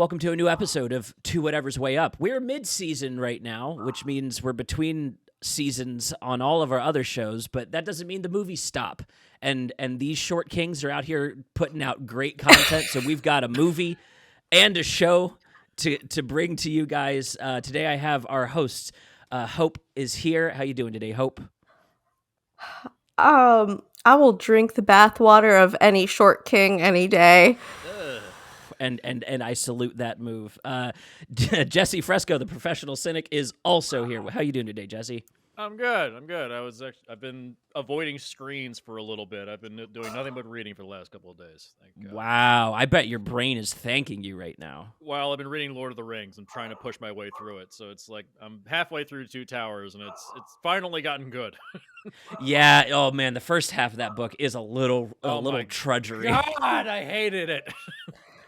Welcome to a new episode of To Whatever's Way Up. We're mid-season right now, which means we're between seasons on all of our other shows, but that doesn't mean the movies stop. And these short kings are out here putting out great content, so we've got a movie and a show to bring to you guys. Today I have our host, Hope is here. How you doing today, Hope? I will drink the bathwater of any short king any day. And I salute that move. Jesse Fresco, the professional cynic, is also here. How you doing today, Jesse? I'm good. I've been avoiding screens for a little bit. I've been doing nothing but reading for the last couple of days. Thank God. Wow, I bet your brain is thanking you right now. While I've been reading Lord of the Rings, I'm trying to push my way through it. So it's like I'm halfway through Two Towers, and it's finally gotten good. Yeah. Oh man, the first half of that book is a little trudgery. God, I hated it.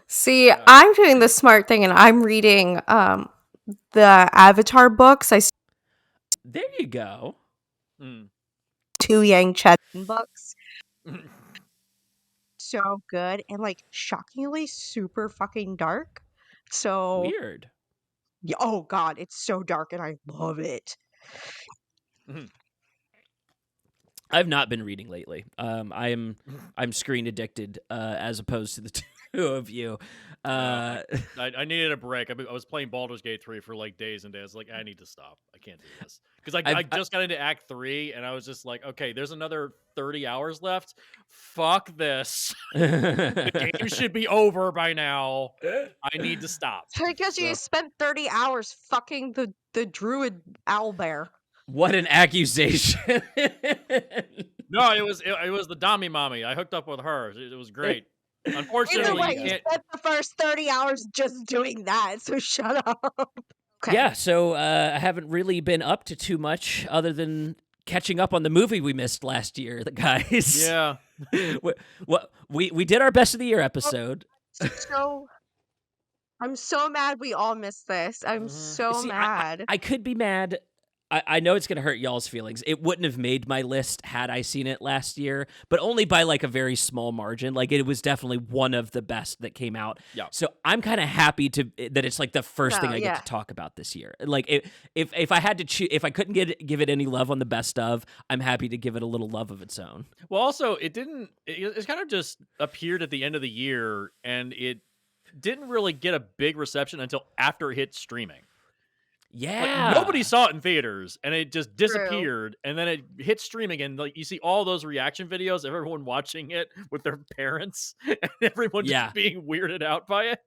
See, I'm doing the smart thing, and I'm reading the Avatar books. There you go. Two Yang Chen books. So good and like shockingly super fucking dark. So Weird. oh god, it's so dark and I love it. I've not been reading lately. I'm screen addicted as opposed to the two of you. I needed a break. I was playing Baldur's Gate 3 for like days and days. Like, I need to stop. I can't do this. Because I just got into Act 3 and I was just like, okay, there's another 30 hours left. Fuck this. The game should be over by now. I need to stop. Because you spent 30 hours fucking the druid owlbear. What an accusation. No, it was the Dami Mommy. I hooked up with her. It was great. Unfortunately, either way, you spent the first 30 hours just doing that, so shut up. Okay. Yeah, so I haven't really been up to too much other than catching up on the movie we missed last year, the guys. Yeah. we did our best of the year episode. So I'm so mad we all missed this. I'm so mad. I could be mad. I know it's going to hurt y'all's feelings. It wouldn't have made my list had I seen it last year, but only by like a very small margin. Like it was definitely one of the best that came out. Yeah. So I'm kind of happy that it's like the first thing I get to talk about this year. Like if I had to choose, if I couldn't give it any love on the best of, I'm happy to give it a little love of its own. Well, also it kind of just appeared at the end of the year, and it didn't really get a big reception until after it hit streaming. Yeah, like, nobody saw it in theaters, and it just disappeared. And then it hit streaming, and like you see all those reaction videos of everyone watching it with their parents, and everyone just being weirded out by it.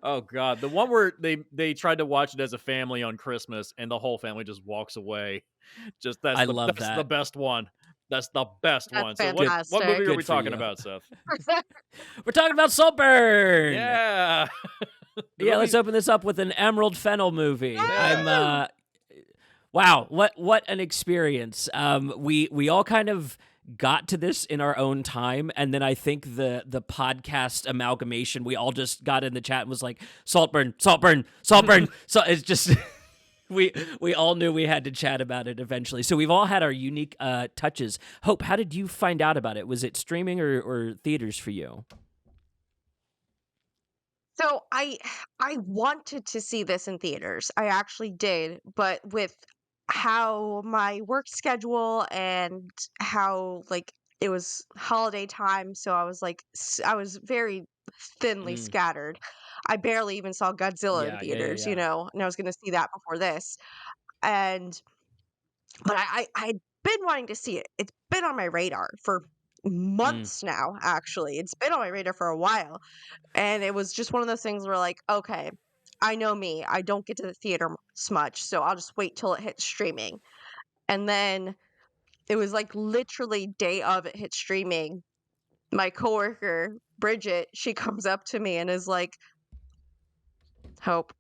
Oh god, the one where they tried to watch it as a family on Christmas, and the whole family just walks away. That's the best one. That's the best one. Fantastic. So what movie are we talking about, Seth? We're talking about Saltburn. Yeah. Let's open this up with an Emerald Fennel movie. Yeah. Wow, what an experience. We all kind of got to this in our own time, and then I think the podcast amalgamation, we all just got in the chat and was like, Saltburn. So it's just we all knew we had to chat about it eventually. So we've all had our unique touches. Hope, how did you find out about it? Was it streaming or theaters for you? So I wanted to see this in theaters. I actually did, but with how my work schedule and how like it was holiday time, so I was very thinly scattered. I barely even saw Godzilla in theaters, you know, and I was going to see that before this. But I'd been wanting to see it. It's been on my radar for months now, actually. It's been on my radar for a while. And it was just one of those things where like, okay, I know me. I don't get to the theater much, so I'll just wait till it hits streaming. And then it was like literally day of it hit streaming. My coworker, Bridget, she comes up to me and is like, Hope,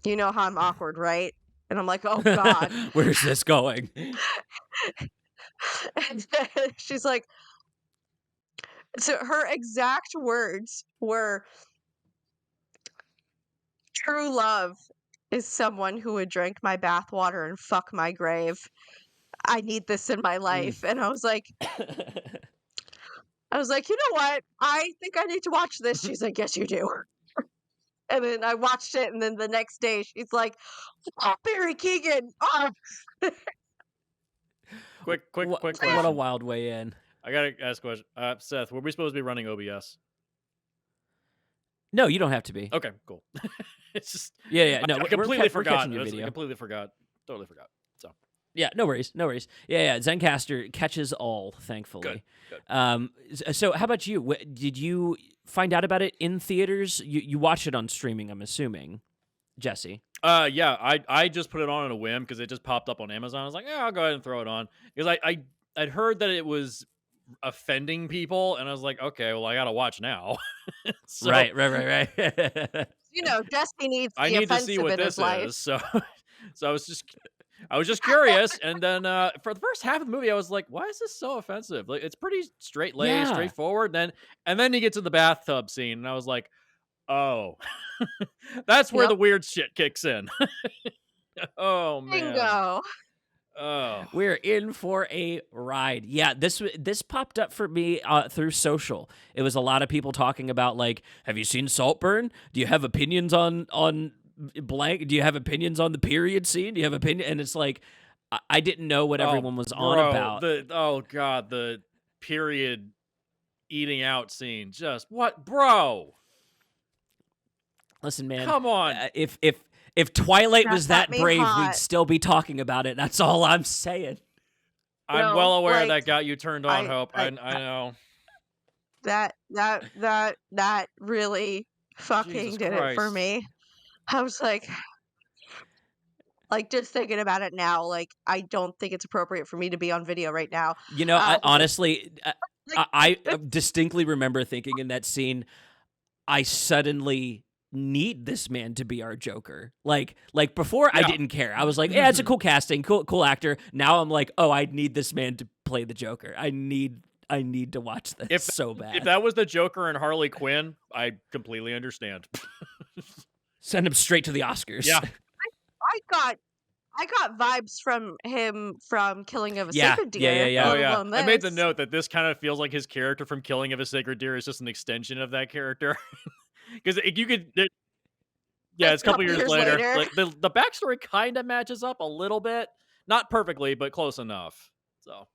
you know how I'm awkward, right? And I'm like, oh God. Where's this going? And she's like, so her exact words were, true love is someone who would drink my bathwater and fuck my grave. I need this in my life. And I was like, I was like, you know what? I think I need to watch this. She's like, yes, you do. And then I watched it, and then the next day she's like, oh, Barry Keoghan. Oh. Quick What a question. wild way in. I gotta ask a question. Seth, were we supposed to be running OBS? No, you don't have to be. Okay, cool. It's just No, I completely forgot. Your I video. completely forgot. Totally forgot. So yeah, no worries. Yeah. Zencaster catches all, thankfully. Good. So how about you? Did you find out about it in theaters? You watched it on streaming, I'm assuming, Jesse. Yeah, I just put it on a whim because it just popped up on Amazon. I was like, yeah, I'll go ahead and throw it on because I'd heard that it was offending people, and I was like, okay, well, I gotta watch now. So, right. You know, Jesse needs I the need to see offensive what in his this life. is. So I was just curious, and then for the first half of the movie, I was like, "Why is this so offensive?" Like, it's pretty straight-laced, straightforward. Then you get to the bathtub scene, and I was like, "Oh, that's where the weird shit kicks in." Oh man, Bingo. oh, We're in for a ride. Yeah, this popped up for me through social. It was a lot of people talking about like, have you seen Saltburn? Do you have opinions on blank? Do you have opinions on the period scene? Do you have opinion? And it's like, I didn't know what everyone was on about. The period eating out scene. Just what, bro? Listen, man. Come on. If Twilight was that brave, hot. we'd still be talking about it. That's all I'm saying. I'm well aware that got you turned on, Hope. I know. That really fucking Jesus did Christ. it for me. I was like just thinking about it now, like I don't think it's appropriate for me to be on video right now. You know, I honestly, I distinctly remember thinking in that scene, I suddenly need this man to be our Joker. Like before, I didn't care. I was like, yeah, it's a cool casting, cool actor. Now I'm like, oh, I need this man to play the Joker. I need to watch this so bad. If that was the Joker and Harley Quinn, I completely understand. Send him straight to the Oscars. Yeah. I got vibes from him from Killing of a Sacred Deer. Yeah. Oh, yeah. I made the note that this kind of feels like his character from Killing of a Sacred Deer is just an extension of that character. Because you could... it's a couple years later. Like, the backstory kind of matches up a little bit. Not perfectly, but close enough. So...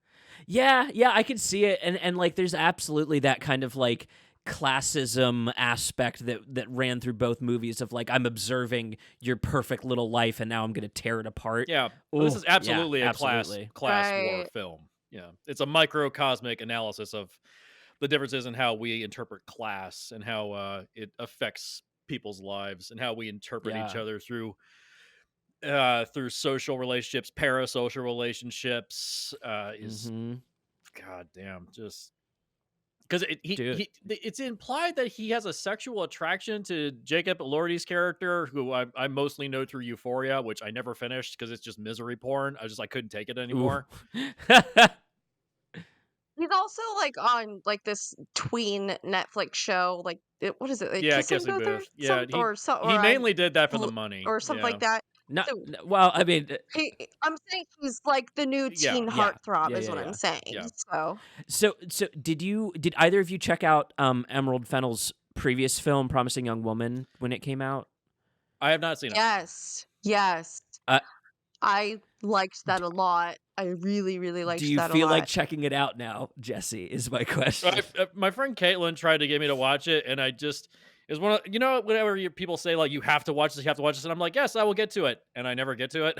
Yeah, I could see it, and like, there's absolutely that kind of like classism aspect that ran through both movies of like, I'm observing your perfect little life, and now I'm going to tear it apart. Yeah, well, this is absolutely a class right. war film. Yeah, it's a microcosmic analysis of the differences in how we interpret class and how it affects people's lives and how we interpret each other through social relationships, parasocial relationships. God damn, just because it's implied that he has a sexual attraction to Jacob Elordi's character, who I mostly know through Euphoria, which I never finished because it's just misery porn. I couldn't take it anymore. He's also like on like this tween Netflix show, like what is it? Like, Kissing Booth. Yeah, he mainly did that for the money or something like that. Well, I mean, I'm saying he's like the new teen heartthrob, is what I'm saying. Yeah. So did either of you check out Emerald Fennell's previous film, Promising Young Woman, when it came out? I have not seen it. Yes. I liked that a lot. I really, really liked that a lot. Do you feel like checking it out now, Jesse, is my question. My friend Caitlin tried to get me to watch it, and I just... It's one of, whenever people say like, you have to watch this, and I'm like, yes, I will get to it, and I never get to it.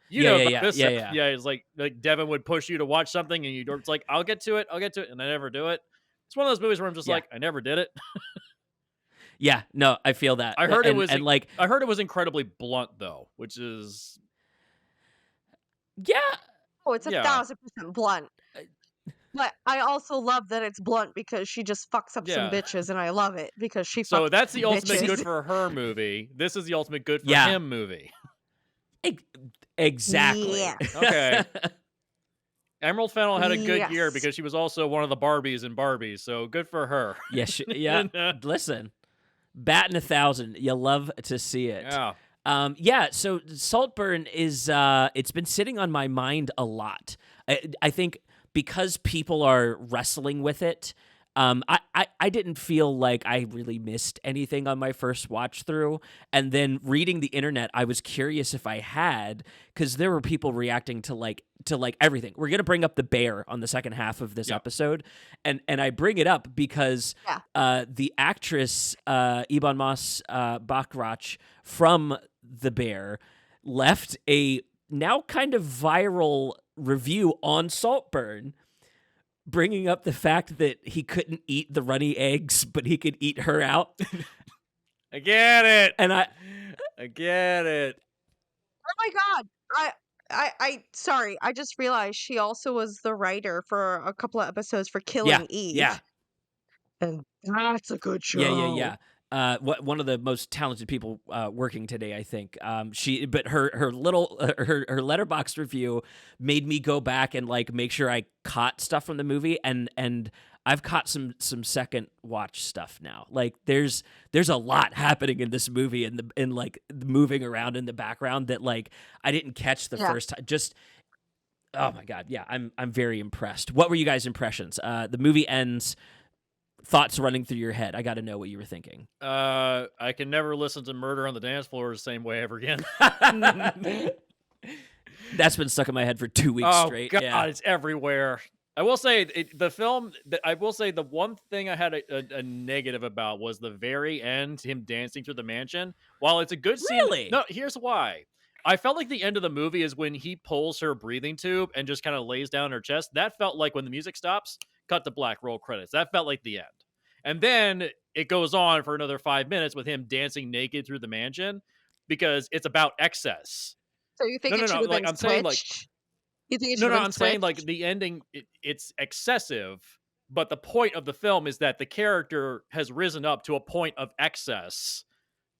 It's like Devin would push you to watch something, and it's like, I'll get to it, and I never do it. It's one of those movies where I'm just like, I never did it. Yeah, no, I feel that. I heard I heard it was incredibly blunt though, which is it's 1,000% blunt. But I also love that it's blunt because she just fucks up some bitches, and I love it because she. So that's the ultimate good for her movie. This is the ultimate good for him movie. Exactly. Yeah. Okay. Emerald Fennell had a good year because she was also one of the Barbies in Barbie. So good for her. Yes. Listen, batting 1,000. You love to see it. Yeah. So Saltburn is. It's been sitting on my mind a lot. I think. Because people are wrestling with it, I didn't feel like I really missed anything on my first watch through. And then reading the internet, I was curious if I had, because there were people reacting to like everything. We're gonna bring up the bear on the second half of this episode, and I bring it up because the actress Ibn Mas Bakrach from The Bear left a now kind of viral review on Saltburn, bringing up the fact that he couldn't eat the runny eggs, but he could eat her out. I get it. And I get it. Oh my God. I sorry, I just realized she also was the writer for a couple of episodes for Killing Eve. Yeah. And that's a good show. Yeah. One of the most talented people working today, I think. But her Letterboxd review made me go back and like make sure I caught stuff from the movie, and I've caught some second watch stuff now. Like there's a lot happening in this movie and like moving around in the background that like I didn't catch the first time. Just oh my God, yeah, I'm very impressed. What were you guys' impressions? The movie ends. Thoughts running through your head. I got to know what you were thinking. I can never listen to Murder on the Dance Floor the same way ever again. That's been stuck in my head for 2 weeks straight. God, yeah. It's everywhere. I will say the film. I will say the one thing I had a negative about was the very end, him dancing through the mansion. While it's a good scene, Really? no. Here's why. I felt like the end of the movie is when he pulls her breathing tube and just kind of lays down her chest. That felt like when the music stops, cut to black, roll credits. That felt like the end. And then it goes on for another 5 minutes with him dancing naked through the mansion because it's about excess. So you think it should have been I'm switched? saying like You think it should have been I'm saying like switched? the ending it's excessive, but the point of the film is that the character has risen up to a point of excess.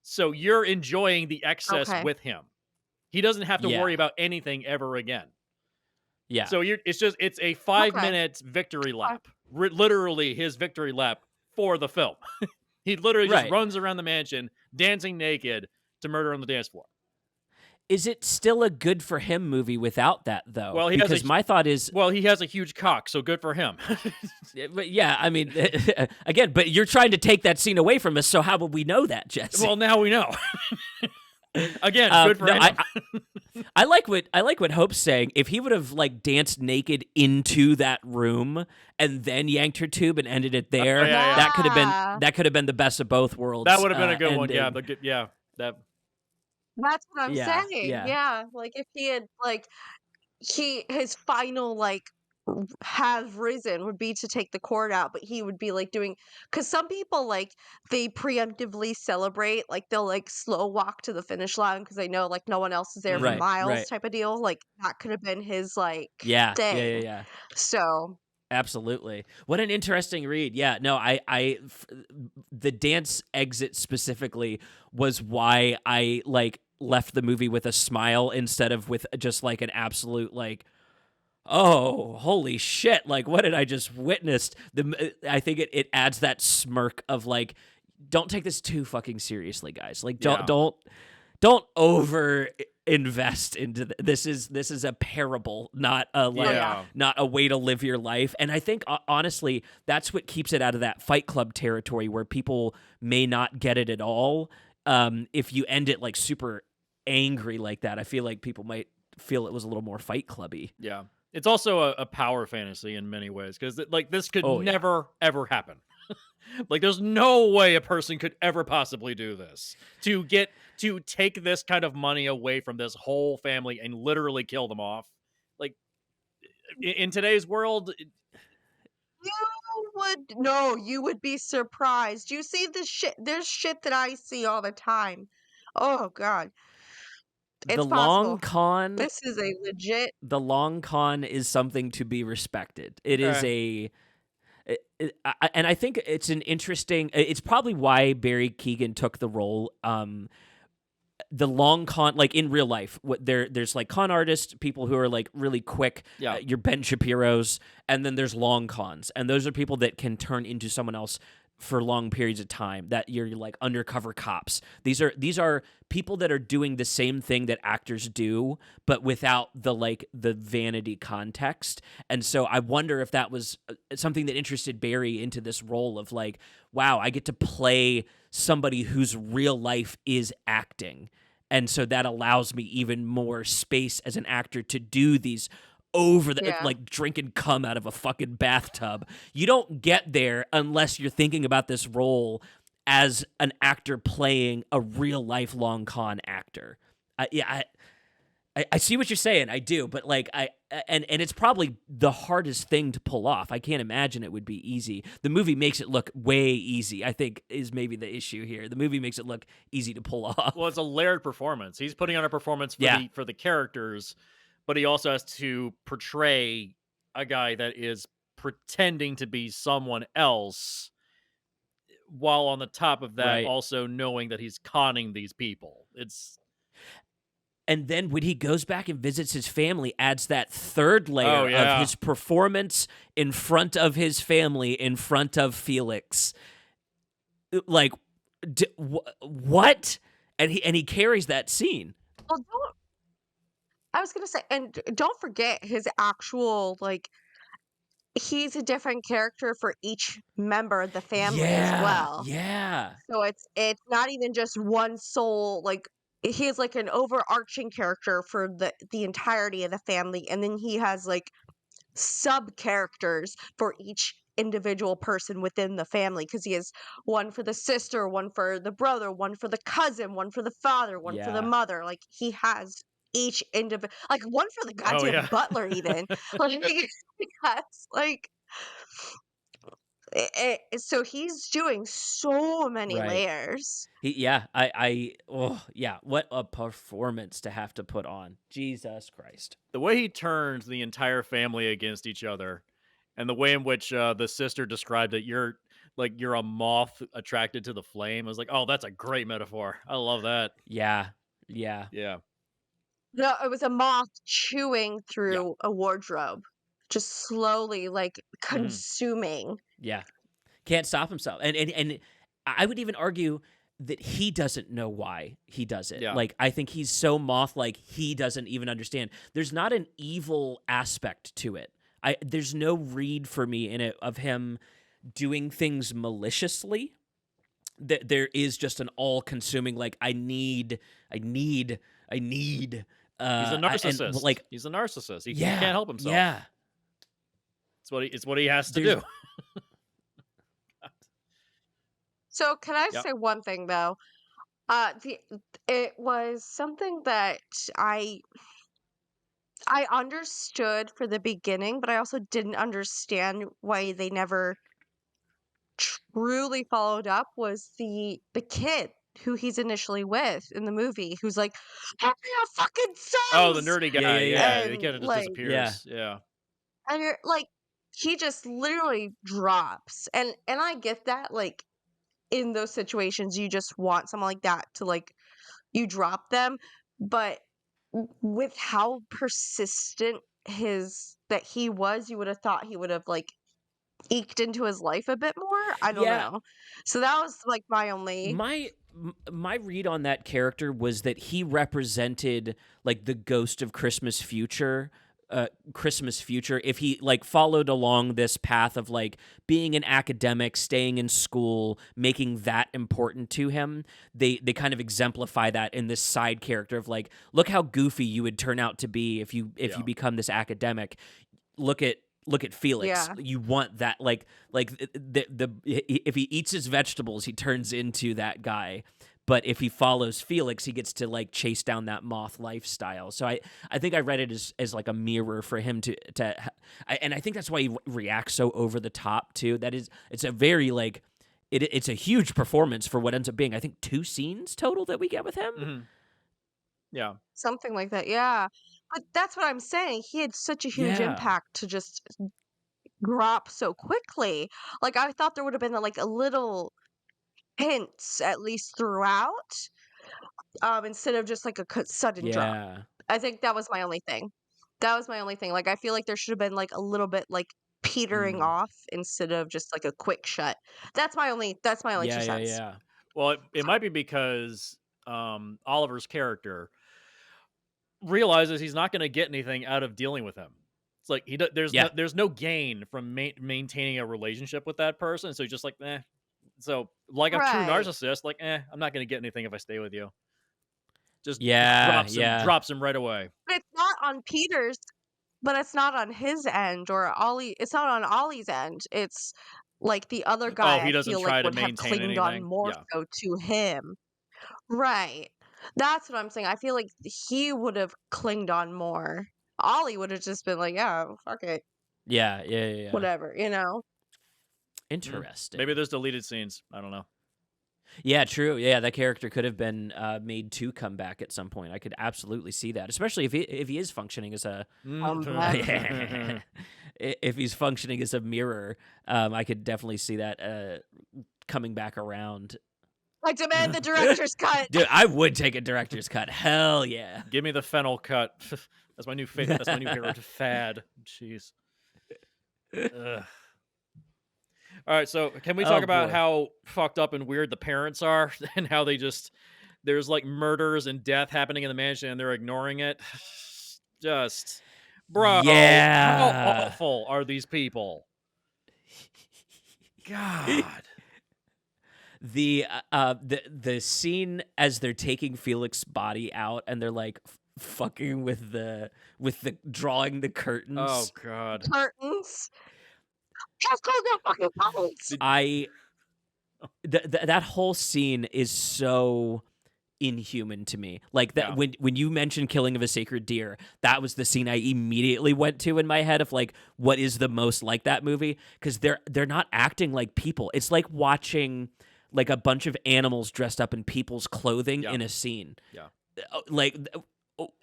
So you're enjoying the excess with him. He doesn't have to worry about anything ever again. Yeah. So it's a 5 minute victory lap. Literally his victory lap for the film. He literally just runs around the mansion dancing naked to Murder on the Dance Floor. Is it still a good for him movie without that though? Well, because my thought is, well, he has a huge cock, so good for him. But yeah, I mean, again, but you're trying to take that scene away from us. So how would we know that, Jesse? Well, now we know. Again, good for him. I like what Hope's saying. If he would have like danced naked into that room and then yanked her tube and ended it there, that could have been the best of both worlds. That would have been a good one. ending. Yeah, that. That's what I'm saying. Yeah. Yeah, like if he had like his final like have risen would be to take the cord out, but he would be like doing because some people like they preemptively celebrate, like they'll like slow walk to the finish line because they know like no one else is there for miles type of deal. Like that could have been his like thing. Yeah. So absolutely. What an interesting read. Yeah, no, the dance exit specifically was why I like left the movie with a smile instead of with just like an absolute like, oh, holy shit, like what did I just witness? I think it adds that smirk of like, don't take this too fucking seriously, guys. Like don't over invest into this is a parable, not a not a way to live your life. And I think honestly that's what keeps it out of that Fight Club territory where people may not get it at all. If you end it like super angry like that, I feel like people might feel it was a little more Fight Clubby. Yeah. It's also a power fantasy in many ways because like this could never ever happen. Like there's no way a person could ever possibly do this to take this kind of money away from this whole family and literally kill them off. Like in today's world, you would be surprised. You see this shit. There's shit that I see all the time. Oh God. It's the possible. long con. This is a legit. The long con is something to be respected. It is and I think it's an interesting. It's probably why Barry Keoghan took the role. The long con, like in real life, there's like con artists, people who are like really quick. Yeah. Your Ben Shapiro's, and then there's long cons, and those are people that can turn into someone else for long periods of time, that you're like undercover cops. These are people that are doing the same thing that actors do, but without the vanity context. And so I wonder if that was something that interested Barry into this role of like, wow, I get to play somebody whose real life is acting. And so that allows me even more space as an actor to do these over the Yeah. like drinking cum out of a fucking bathtub. You don't get there unless you're thinking about this role as an actor playing a real lifelong con actor. I see what you're saying. I do, but like and it's probably the hardest thing to pull off. I can't imagine it would be easy. The movie makes it look way easy, I think, is maybe the issue here. The movie makes it look easy to pull off. Well, it's a layered performance. He's putting on a performance for the characters, but he also has to portray a guy that is pretending to be someone else, while on the top of that Right. also knowing that he's conning these people. And then when he goes back and visits his family, adds that third layer of his performance in front of his family, in front of Felix. Like, what? And he carries that scene. Well, I was gonna say, and don't forget his actual like. He's a different character for each member of the family as well. Yeah. So it's not even just one soul, like he is like an overarching character for the entirety of the family, and then he has like sub characters for each individual person within the family, because he has one for the sister, one for the brother, one for the cousin, one for the father, one for the Yeah. mother. Like he has each individual, like one for the goddamn butler even. Like because like so he's doing so many Right. layers. What a performance to have to put on. Jesus Christ. The way he turns the entire family against each other, and the way in which the sister described it, you're a moth attracted to the flame. I was like, oh, that's a great metaphor. I love that. Yeah. Yeah. No, it was a moth chewing Yeah. through a wardrobe, just slowly like Mhm. consuming. Yeah. Can't stop himself. And I would even argue that he doesn't know why he does it. Yeah. Like, I think he's so moth-like, he doesn't even understand. There's not an evil aspect to it. There's no read for me in it of him doing things maliciously. There is just an all-consuming, like, I need. He's a narcissist. He's a narcissist. He can't help himself. Yeah. It's what he has to do. So can I say one thing though? It was something that I understood for the beginning, but I also didn't understand why they never truly followed up, was the kid who he's initially with in the movie, who's like, "Help me out, fucking Oh, the sons!" nerdy guy. Yeah. The And kid just like, disappears. Yeah. and you're like, he just literally drops, and I get that, like in those situations, you just want someone like that to like you drop them, but with how persistent that he was, you would have thought he would have like eked into his life a bit more. I don't Yeah. know. So that was like my only. My read on that character was that he represented like the ghost of Christmas future. If he like followed along this path of like being an academic, staying in school, making that important to him, they kind of exemplify that in this side character of like, look how goofy you would turn out to be if you become this academic. Look at Felix. Yeah. You want that like if he eats his vegetables, he turns into that guy. But if he follows Felix, he gets to like chase down that moth lifestyle. So I think I read it as like a mirror for him and I think that's why he reacts so over the top too. It's a very like it's a huge performance for what ends up being, I think, 2 scenes total that we get with him. Mm-hmm. Yeah. Something like that, yeah. But that's what I'm saying. He had such a huge impact to just drop so quickly. Like I thought there would have been like a little hints at least throughout, instead of just like a sudden drop. Yeah. I think that was my only thing. Like I feel like there should have been like a little bit like petering off instead of just like a quick shut. That's my only two Yeah, yeah, cents. yeah. Well, it might be because Oliver's character realizes he's not going to get anything out of dealing with him. It's like Yeah. there's no gain from maintaining a relationship with that person. So he's just like, eh. So like a true Right. narcissist, like, I'm not going to get anything if I stay with you. Just Yeah, yeah. drops him right away. But it's not on Peter's, but it's not on his end or Ollie. It's not on Ollie's end. It's like the other Oh, guy he I doesn't feel like try to would have maintain clinged on anything. more Yeah. so to him. Right. That's what I'm saying. I feel like he would have clinged on more. Ollie would have just been like, yeah, fuck it. Yeah, yeah, yeah, yeah. Whatever, you know? Interesting. Maybe there's deleted scenes. I don't know. Yeah, true. Yeah, that character could have been made to come back at some point. I could absolutely see that, especially if he is functioning as a if he's functioning as a mirror. I could definitely see that coming back around. I demand the director's cut. Dude, I would take a director's cut. Hell yeah. Give me the fennel cut. That's my new favorite fad. Jeez. Ugh. All right, so can we talk about how fucked up and weird the parents are and how there's like murders and death happening in the mansion and they're ignoring it? Just, bro, how awful are these people? God. The scene as they're taking Felix's body out and they're like fucking with the drawing the curtains. Oh God. Curtains. Just close the fucking curtains. That whole scene is so inhuman to me. Like that when you mentioned killing of a sacred deer, that was the scene I immediately went to in my head of like what is the most like that movie, because they're not acting like people. It's like watching like a bunch of animals dressed up in people's clothing in a scene. Yeah. Like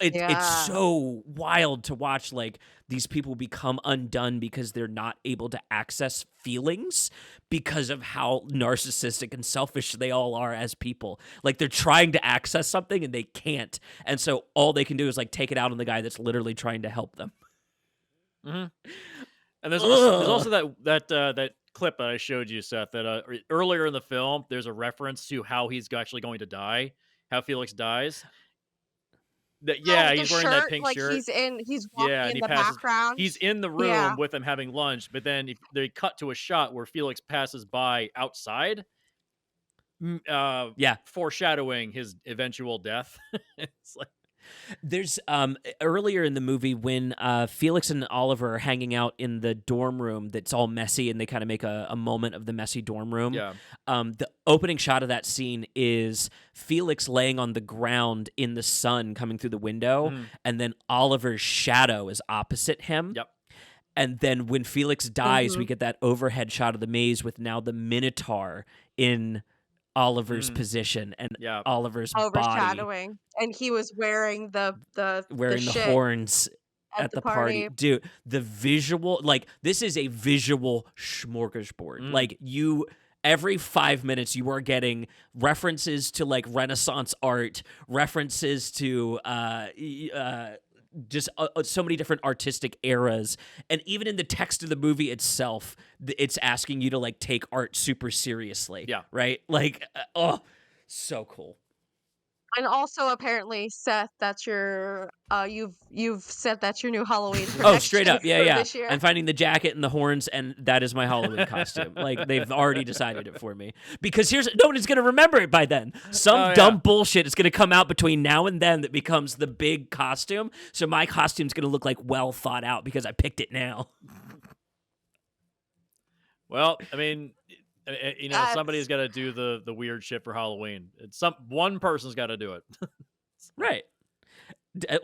it's so wild to watch, like these people become undone because they're not able to access feelings because of how narcissistic and selfish they all are as people. Like they're trying to access something and they can't. And so all they can do is like take it out on the guy that's literally trying to help them. Mm-hmm. And there's also that clip that I showed you, Seth, that earlier in the film, there's a reference to how he's actually going to die, how Felix dies. He's wearing that pink shirt. He's walking in the background. He's in the room with them having lunch, but then they cut to a shot where Felix passes by outside, foreshadowing his eventual death. It's like there's earlier in the movie when Felix and Oliver are hanging out in the dorm room that's all messy and they kind of make a moment of the messy dorm room. Yeah. The opening shot of that scene is Felix laying on the ground in the sun coming through the window, and then Oliver's shadow is opposite him. Yep. And then when Felix dies, we get that overhead shot of the maze with now the Minotaur in Oliver's position and Oliver's overshadowing, body. and he was wearing the horns at the party. Dude, the visual, like this is a visual smorgasbord. Like every 5 minutes you are getting references to like Renaissance art, references to just so many different artistic eras, and even in the text of the movie itself, it's asking you to like take art super seriously. Yeah, right. Like, so cool. And also, apparently, Seth, that's your you've said that's your new Halloween. Oh, straight up, yeah. I'm finding the jacket and the horns, and that is my Halloween costume. Like they've already decided it for me, because nobody's gonna remember it by then. Some dumb bullshit is gonna come out between now and then that becomes the big costume. So my costume's gonna look like well thought out because I picked it now. Well, I mean, somebody's got to do the weird shit for Halloween. One person's got to do it. Right.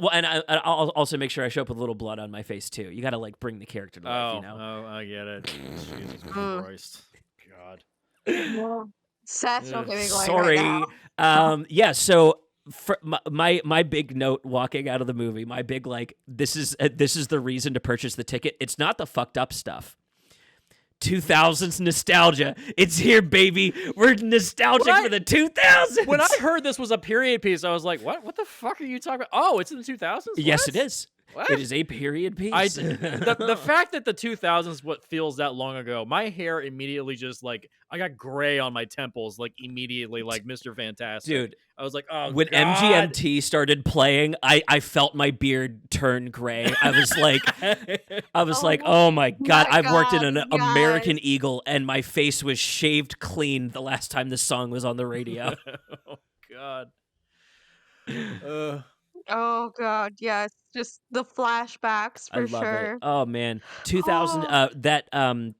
Well, and I'll also make sure I show up with a little blood on my face too. You got to like bring the character to life, you know? Oh, I get it. Jesus Christ. God. Seth, don't get me going. Sorry. Right now. Yeah. So for my big note walking out of the movie, my big like this is the reason to purchase the ticket. It's not the fucked up stuff. 2000s nostalgia. It's here, baby. We're nostalgic for the 2000s. When I heard this was a period piece, I was like, what the fuck are you talking about? Oh, it's in the 2000s? Yes, it is. What? It is a period piece. The fact that the 2000s what feels that long ago, my hair immediately just like I got gray on my temples like immediately like Mr. Fantastic. Dude, I was like, oh when god. MGMT started playing, I felt my beard turn gray. I was like, Oh oh my god, my I've worked in God, an yes. American Eagle, and my face was shaved clean the last time this song was on the radio. Oh god. Uh, Oh God, yes. Just the flashbacks I for love it. sure. Oh man, 2000. Oh, That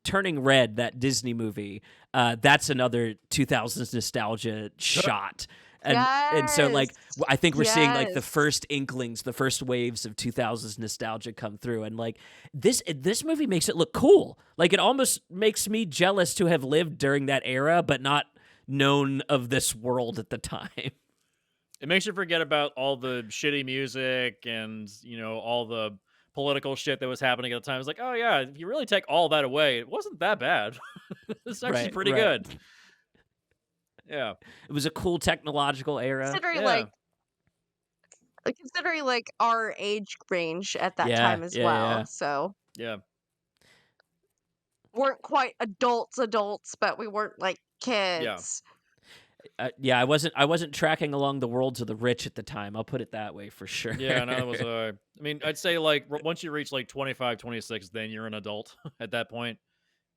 Turning Red, that Disney movie. That's another 2000s nostalgia shot. And so yes. like I think we're seeing like the Yes. first inklings, the first waves of 2000s nostalgia come through, and like this movie makes it look cool. Like it almost makes me jealous to have lived during that era, but not known of this world at the time. it makes you forget about all the shitty music and, all the political shit that was happening at the time. It's like, oh yeah, if you really take all that away, it wasn't that bad. It's actually Right, pretty right. good. Yeah. It was a cool technological era. Considering Yeah. like our age range at that Yeah, time as yeah, well. yeah. So Yeah. weren't quite adults, but we weren't like Yeah. kids. Yeah, I wasn't tracking along the worlds of the rich at the time. I'll put it that way for sure. Yeah, no, that was I mean, I'd say like once you reach like 25, 26, then you're an adult at that point.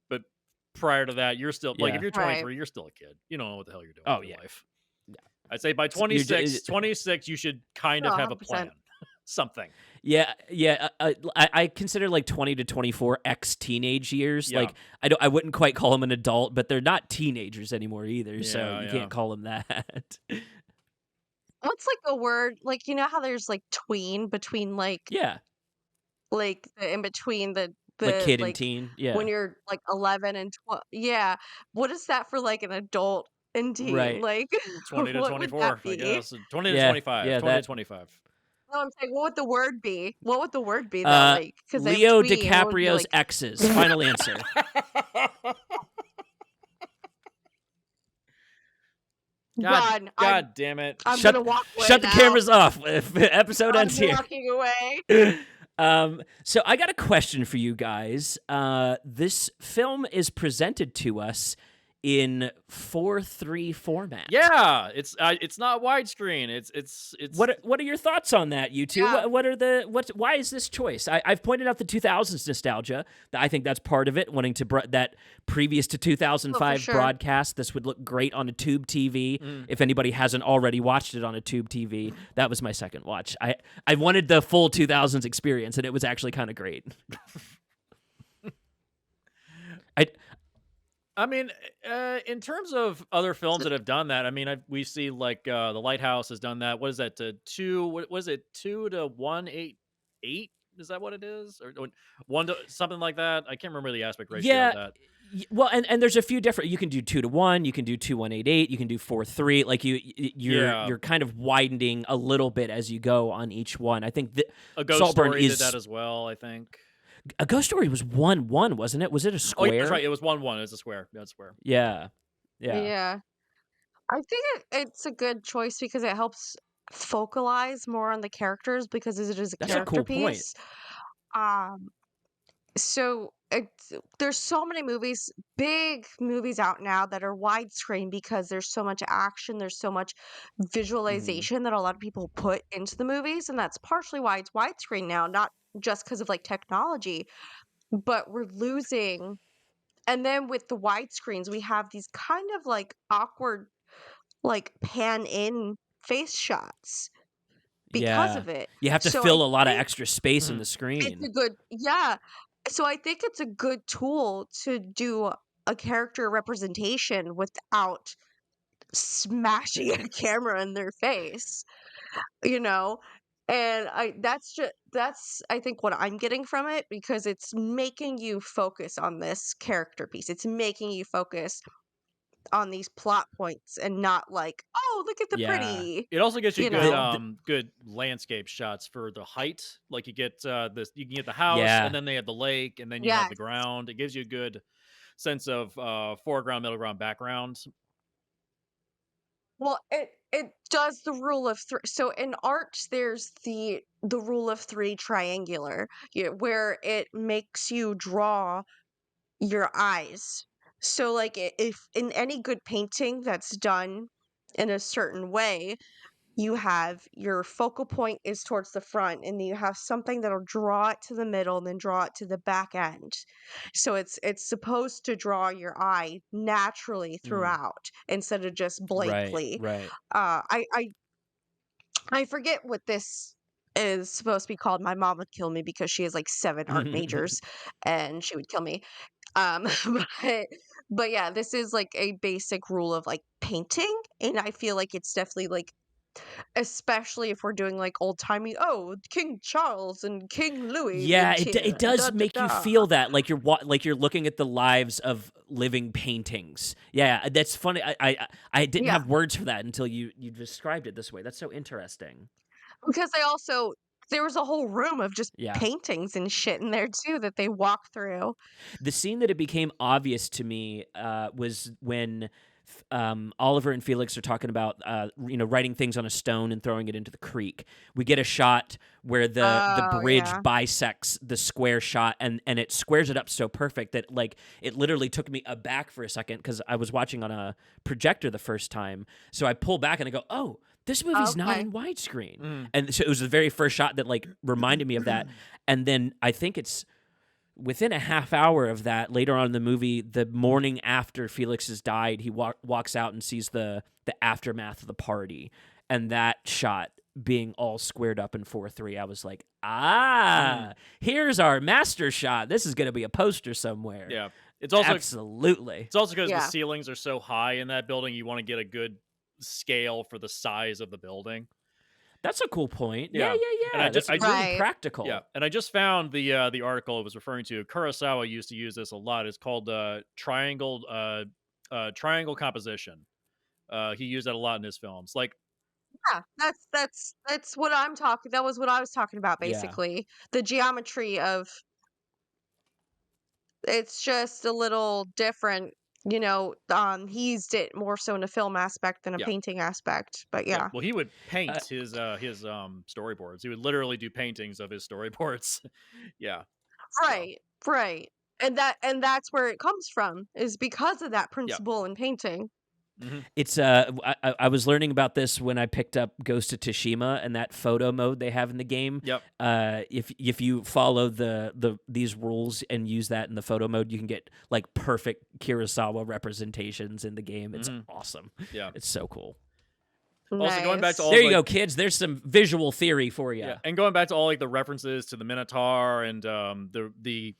But prior to that, you're still like if Yeah. you're Right. 23, you're still a kid. You don't know what the hell you're doing Oh, with your yeah. life. Yeah. I'd say by So you're 26, you should kind Oh, of have a 100%. plan. Something. Yeah, yeah. I consider like 20 to 24 teenage years. Yeah. Like I wouldn't quite call them an adult, but they're not teenagers anymore either. So Yeah, you yeah. can't call them that. What's like a word like how there's like tween between Yeah, like the in between like the kid and like teen. Yeah, when you're like 11 and 12. Yeah. What is that for like an adult and teen? right. Like 20 to what would that 24, I be? guess. 20 to Yeah, 25. yeah. 20 to That 25. No, I'm saying what would the word be? What would the word be though? Like because I have Leo tween. What would be DiCaprio's like exes. Final answer. done? God damn it. I'm Shut gonna walk away shut the now. cameras off. If episode I'm ends here. walking away. So I got a question for you guys. This film is presented to us in 4:3 format. Yeah, it's not widescreen. It's What are your thoughts on that, you two? Yeah. Why is this choice? I've pointed out the 2000s nostalgia. I think that's part of it. Wanting to that previous to 2005 sure. broadcast, this would look great on a tube TV. If anybody hasn't already watched it on a tube TV, that was my second watch. I wanted the full 2000s experience, and it was actually kind of great. I mean, in terms of other films that have done that, I mean, we see like The Lighthouse has done that. What is that? What was it? 2 to 188? Is that what it is? Or 1 to something like that? I can't remember the aspect ratio of that. Well, and there's a few different. You can do 2 to 1. You can do 2:188. You can do 4:3. Like you're kind of widening a little bit as you go on each one. I think A Ghost Saltburn Story is did that as well, I think. A Ghost Story was 1-1, wasn't it? Was it a Oh, square? yeah, that's right. It was 1-1. It's a square. Yeah, it's a square. Yeah. Yeah. I think it's a good choice because it helps focalize more on the characters because it is a That's a character cool point. piece. Um, so there's so many movies, big movies out now that are widescreen because there's so much action, there's so much visualization that a lot of people put into the movies, and that's partially why it's widescreen now, not just because of like technology, but we're losing. And then with the widescreens, we have these kind of like awkward, like pan in face shots because Yeah. of it. You have to So fill I a lot of think extra space in the it's screen. a good, yeah. So I think it's a good tool to do a character representation without smashing a camera in their face, you know? And that's I think what I'm getting from it because it's making you focus on this character piece. It's making you focus on these plot points and not like, oh, look at the Yeah. pretty, It also gives you you good know? good landscape shots for the height. Like you get you can get the house Yeah. and then they have the lake and then you have the Yes. ground. It gives you a good sense of foreground, middle ground, background. Well, it does the rule of three. So in art, there's the the rule of three triangular, where it makes you draw your eyes. So, like, if in any good painting that's done in a certain way, you have your focal point is towards the front, and then you have something that'll draw it to the middle and then draw it to the back end. So it's supposed to draw your eye naturally Mm. throughout instead of just Right, blankly. right. I forget what this is supposed to be called. My mom would kill me because she has like 7 art majors, and she would kill me. Um, but but yeah, this is like a basic rule of like painting, and I feel like it's definitely like, especially if we're doing like old timey, oh, King Charles and King Louis Yeah, lived it here. does Da da make you da. feel that like like you're looking at the lives of living paintings. Yeah, that's funny. I didn't Yeah, have words for that until you described it this way. That's so interesting. because there was a whole room of just Yeah. paintings and shit in there too that they walk through. The scene that it became obvious to me was when Oliver and Felix are talking about writing things on a stone and throwing it into the creek. We get a shot where the Oh bridge yeah. bisects the square shot, and it squares it up so perfect that like it literally took me aback for a second because I was watching on a projector the first time. So I pull back and I go, oh. This movie's not Okay. in widescreen. Mm. And so it was the very first shot that like reminded me of that. And then I think it's within a half hour of that, later on in the movie, the morning after Felix has died, he walks out and sees the aftermath of the party. And that shot being all squared up in 4:3, I was like, here's our master shot. This is going to be a poster somewhere. Yeah. It's also Absolutely. It's also because the Yeah. ceilings are so high in that building, you want to get a good scale for the size of the building. That's a cool point. Yeah. Yeah. And That's really Right. practical. Yeah, and I just found the article it was referring to. Kurosawa used to use this a lot. It's called triangle composition. He used that a lot in his films. Like, Yeah, that's what I'm talking. That was what I was talking about, Yeah. basically. The geometry of it's just a little different, he used it more so in a film aspect than a yeah, painting aspect. But yeah. yeah. Well, he would Uh, paint his storyboards. He would literally do paintings of his storyboards. Yeah. So Right, right. And that's where it comes from, is because of that yeah. principle in painting. Hmm. It's I was learning about this when I picked up Ghost of Tsushima and that photo mode they have in the game. Yep. If you follow these rules and use that in the photo mode, you can get like perfect Kurosawa representations in the game. It's awesome. Yeah. It's so cool. Also, going back to all Nice. There you like, go, kids. There's some visual theory for you. yeah, and going back to all like the references to the Minotaur and the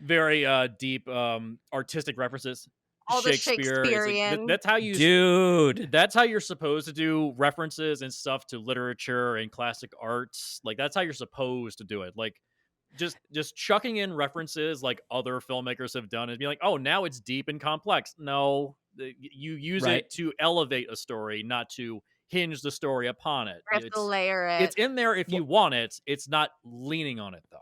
very deep artistic references. All the Shakespeare. It's like, Shakespearean. that's how you Dude. that's how you're supposed to do references and stuff to literature and classic arts. Like that's how you're supposed to do it. Like just chucking in references like other filmmakers have done and be like, oh, now it's deep and complex. No, you use Right. it to elevate a story, not to hinge the story upon it. You have to layer it. It's in there if you want it. It's not leaning on it though.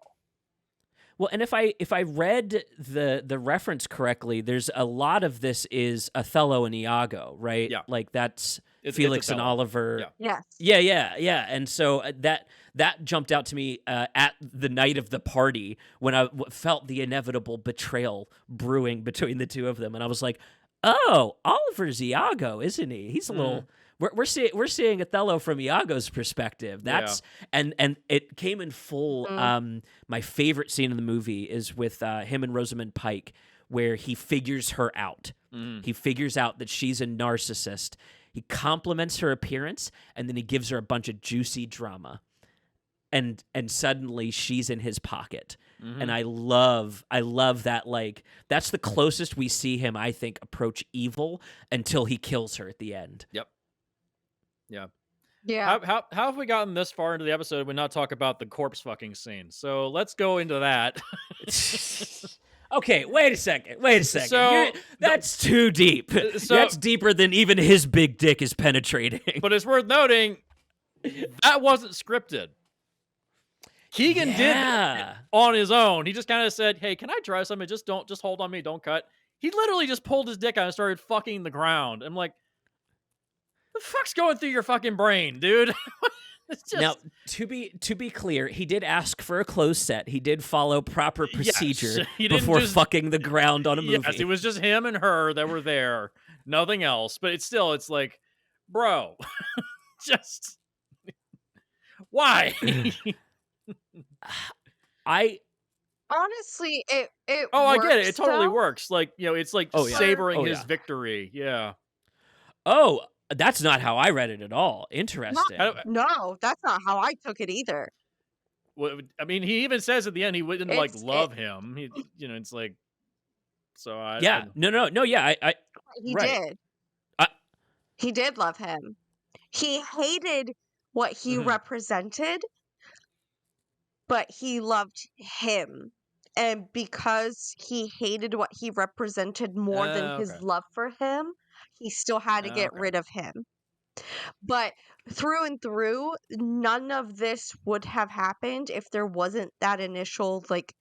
Well, and if I read the reference correctly, there's a lot of this is Othello and Iago, right? Yeah. Like that's It's Felix and Othello. Oliver. Yeah. Yes. Yeah. And so that jumped out to me at the night of the party when I felt the inevitable betrayal brewing between the two of them, and I was like, "Oh, Oliver's Iago, isn't he? He's a little." We're seeing Othello from Iago's perspective. That's and it came in full. My favorite scene in the movie is with him and Rosamund Pike, where he figures her out. He figures out that she's a narcissist. He compliments her appearance, and then he gives her a bunch of juicy drama. And suddenly she's in his pocket. And I love that. Like that's the closest we see him, I think, approach evil until he kills her at the end. Yep. Yeah. Yeah. How have we gotten this far into the episode and not talk about the corpse fucking scene? So let's go into that. Okay, wait a second. So- That's too deep. That's deeper than even his big dick is penetrating. But it's worth noting that wasn't scripted. Keegan did it on his own. He just kind of said, "Hey, can I try something? Just hold on me, don't cut." He literally just pulled his dick out and started fucking the ground. I'm like, the fuck's going through your fucking brain, dude? It's Now, just to be clear, he did ask for a closed set. He did follow proper procedure yes, he didn't before just fucking the ground on a yes, movie. it was just him and her that were there, nothing else. But it's like, bro, just why? I Honestly, it Oh, I get it. It works totally though. works. Like, it's like oh yeah. For savoring Oh his yeah. victory. Yeah. Oh, that's not how I read it at all. not Interesting. no, that's not how I took it either. Well, I mean, he even says at the end he wouldn't like It's it love him. It's like so I Yeah. No. Yeah. I he right. did. I, He did love him. He hated what he Mhm. represented, but he loved him. And because he hated what he represented more than his Okay. love for him, he still had to get Okay. rid of him. But through and through, none of this would have happened if there wasn't that initial like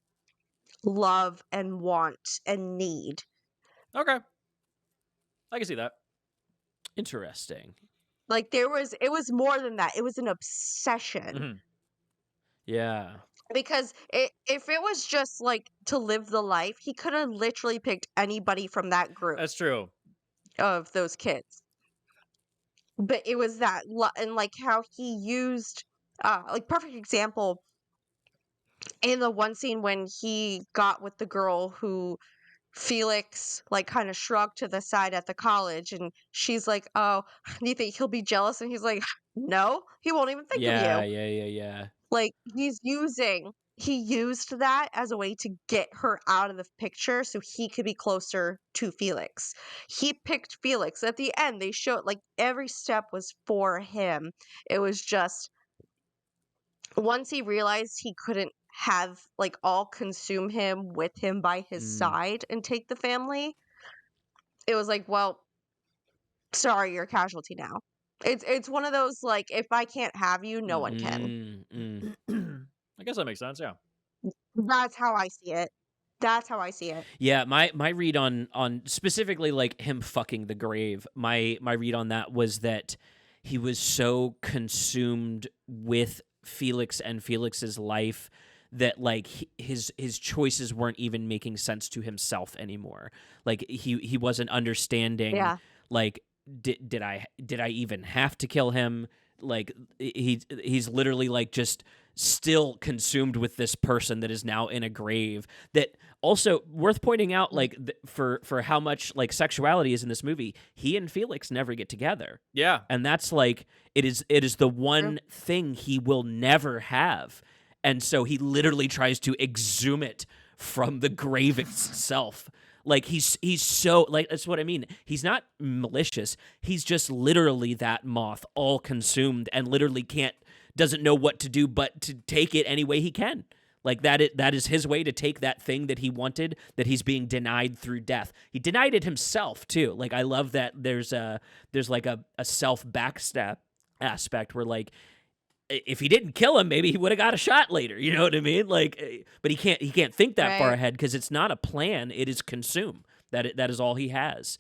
love and want and need. Okay. I can see that. interesting. Like it was more than that. It was an obsession. Mhm. Yeah. Because if it was just like to live the life, he could have literally picked anybody from that group That's true. of those kids. But it was that and like how he used like perfect example in the one scene when he got with the girl who Felix like kind of shrugged to the side at the college and she's like, "Oh, do you think he'll be jealous?" And he's like, "No, he won't even think of Yeah. you." Yeah. Like he used that as a way to get her out of the picture so he could be closer to Felix. He picked Felix. At the end, they showed like every step was for him. It was just once he realized he couldn't have like all consume him with him by his Mm, side and take the family, it was like, well, sorry, you're a casualty now. It's one of those like if I can't have you, no one can. mm. I guess that makes sense. Yeah. That's how I see it. That's how I see it. Yeah, my read on specifically like him fucking the grave. My read on that was that he was so consumed with Felix and Felix's life that like his choices weren't even making sense to himself anymore. Like he wasn't understanding Yeah. like did I even have to kill him? Like he's literally like just still consumed with this person that is now in a grave. That also worth pointing out, like for how much like sexuality is in this movie, he and Felix never get together, Yeah. and that's like it is the one thing he will never have, and so he literally tries to exhume it from the grave itself. Like he's so like that's what I mean. He's not malicious. He's just literally that moth, all consumed, and literally doesn't know what to do but to take it any way he can. Like that is his way to take that thing that he wanted, that he's being denied through death. He denied it himself too. Like I love that there's like a self backstab aspect where like if he didn't kill him, maybe he would have got a shot later. You know what I mean? Like, but he can't think that far Right. ahead because it's not a plan. It is consume. That is all he has.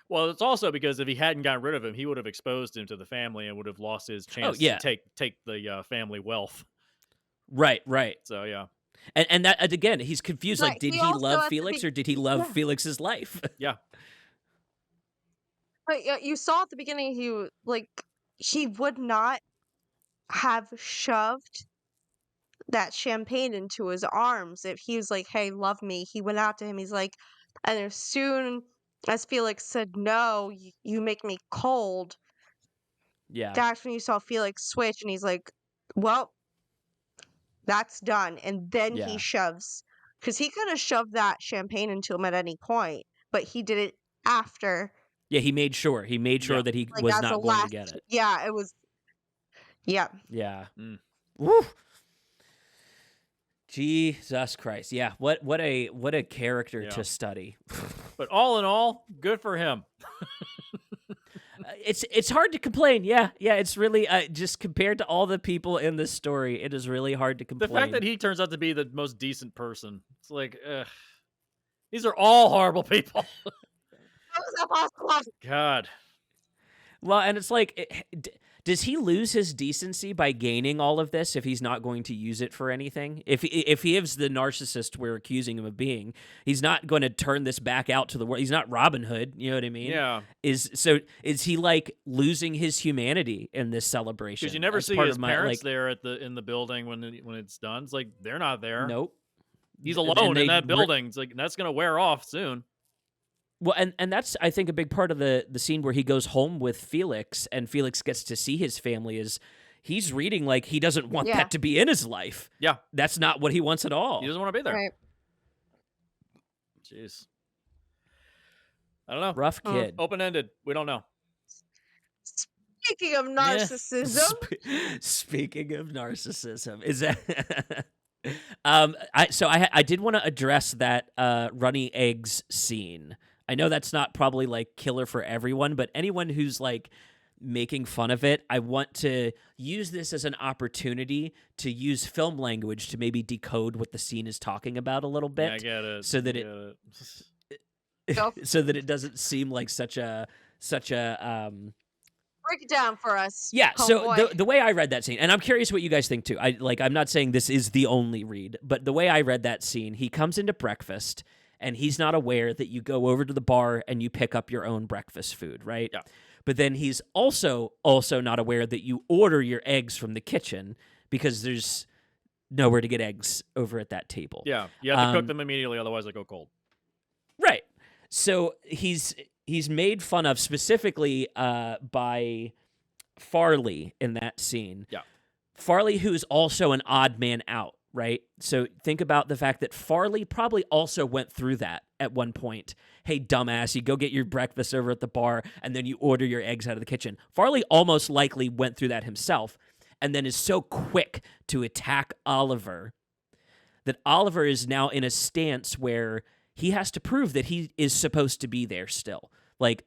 Well, it's also because if he hadn't gotten rid of him, he would have exposed him to the family and would have lost his Oh chance yeah, to take the family wealth. right. So yeah, And that again, he's confused. But Like, did he he also love at the Felix or did he love yeah. Felix's life? yeah, But yeah, you saw at the beginning he would not have shoved that champagne into his arms if he was like, "Hey, love me." He went out to him. He's like, and as soon as Felix said, "No, you make me cold," Yeah, that's when you saw Felix switch, and he's like, "Well, that's done." And then he yeah, shoves because he could have shoved that champagne into him at any point, but he did it after, yeah. He made sure. He made sure yeah. that he like was as a not going to get last. it. Yeah, it was. Yeah, Yeah. Mm. Woo. Jesus Christ. Yeah. What a character Yeah. to study. But all in all, good for him. It's hard to complain. Yeah. It's really just compared to all the people in this story, it is really hard to The complain. fact that he turns out to be the most decent person, it's like, these are all horrible people. how is that possible? God. Well, and it's like, does he lose his decency by gaining all of this if he's not going to use it for anything? If he is the narcissist we're accusing him of being, he's not going to turn this back out to the world. He's not Robin Hood. You know what I mean? Yeah. Is he like losing his humanity in this celebration? Because you never see his parents there in the building when it's done. It's like they're not there. Nope. He's alone in that building. It's like that's gonna wear off soon. Well, and that's, I think, a big part of the scene where he goes home with Felix, and Felix gets to see his family. Is he's reading like he doesn't want that to be in his life. Yeah, that's not what he wants at all. He doesn't want to be there. Right. Jeez, I don't know. Rough kid. Open-ended. We don't know. Speaking of narcissism. Speaking of narcissism, is that? I did want to address that runny eggs scene. I know that's not probably like killer for everyone, but anyone who's like making fun of it, I want to use this as an opportunity to use film language to maybe decode what the scene is talking about a little bit. Yeah, I get it. So that so that it doesn't seem like such a break it down for us. Yeah, so the way I read that scene, and I'm curious what you guys think too. I'm not saying this is the only read, but the way I read that scene, he comes into breakfast and he's not aware that you go over to the bar and you pick up your own breakfast food, right? Yeah. But then he's also not aware that you order your eggs from the kitchen because there's nowhere to get eggs over at that table. Yeah, you have to cook them immediately, otherwise they go cold. Right. So he's made fun of specifically by Farley in that scene. Yeah. Farley, who's also an odd man out, right? So think about the fact that Farley probably also went through that at one point. Hey, dumbass, you go get your breakfast over at the bar, and then you order your eggs out of the kitchen. Farley almost likely went through that himself, and then is so quick to attack Oliver that Oliver is now in a stance where he has to prove that he is supposed to be there still. Like,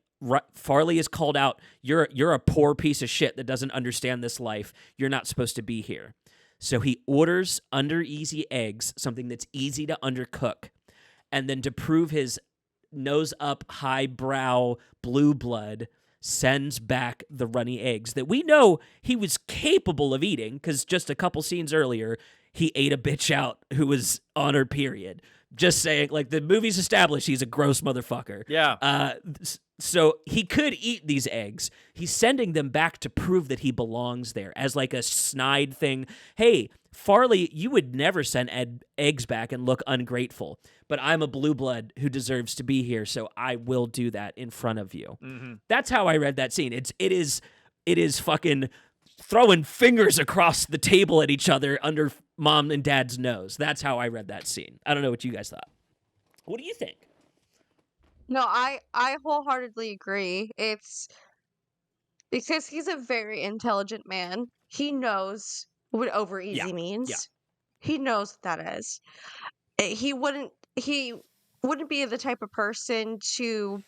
Farley is called out, you're a poor piece of shit that doesn't understand this life. You're not supposed to be here. So he orders under easy eggs, something that's easy to undercook. And then to prove his nose up, highbrow blue blood, sends back the runny eggs that we know he was capable of eating, because just a couple scenes earlier, he ate a bitch out who was on her period. Just saying, like, the movie's established he's a gross motherfucker. Yeah. So he could eat these eggs. He's sending them back to prove that he belongs there as like a snide thing. Hey, Farley, you would never send eggs back and look ungrateful, but I'm a blue blood who deserves to be here, so I will do that in front of you. Mm-hmm. That's how I read that scene. It is fucking throwing fingers across the table at each other under mom and dad's nose. That's how I read that scene. I don't know what you guys thought. What do you think? No, I wholeheartedly agree. It's because he's a very intelligent man. He knows what over easy means. Yeah. He knows what that is. He wouldn't be the type of person to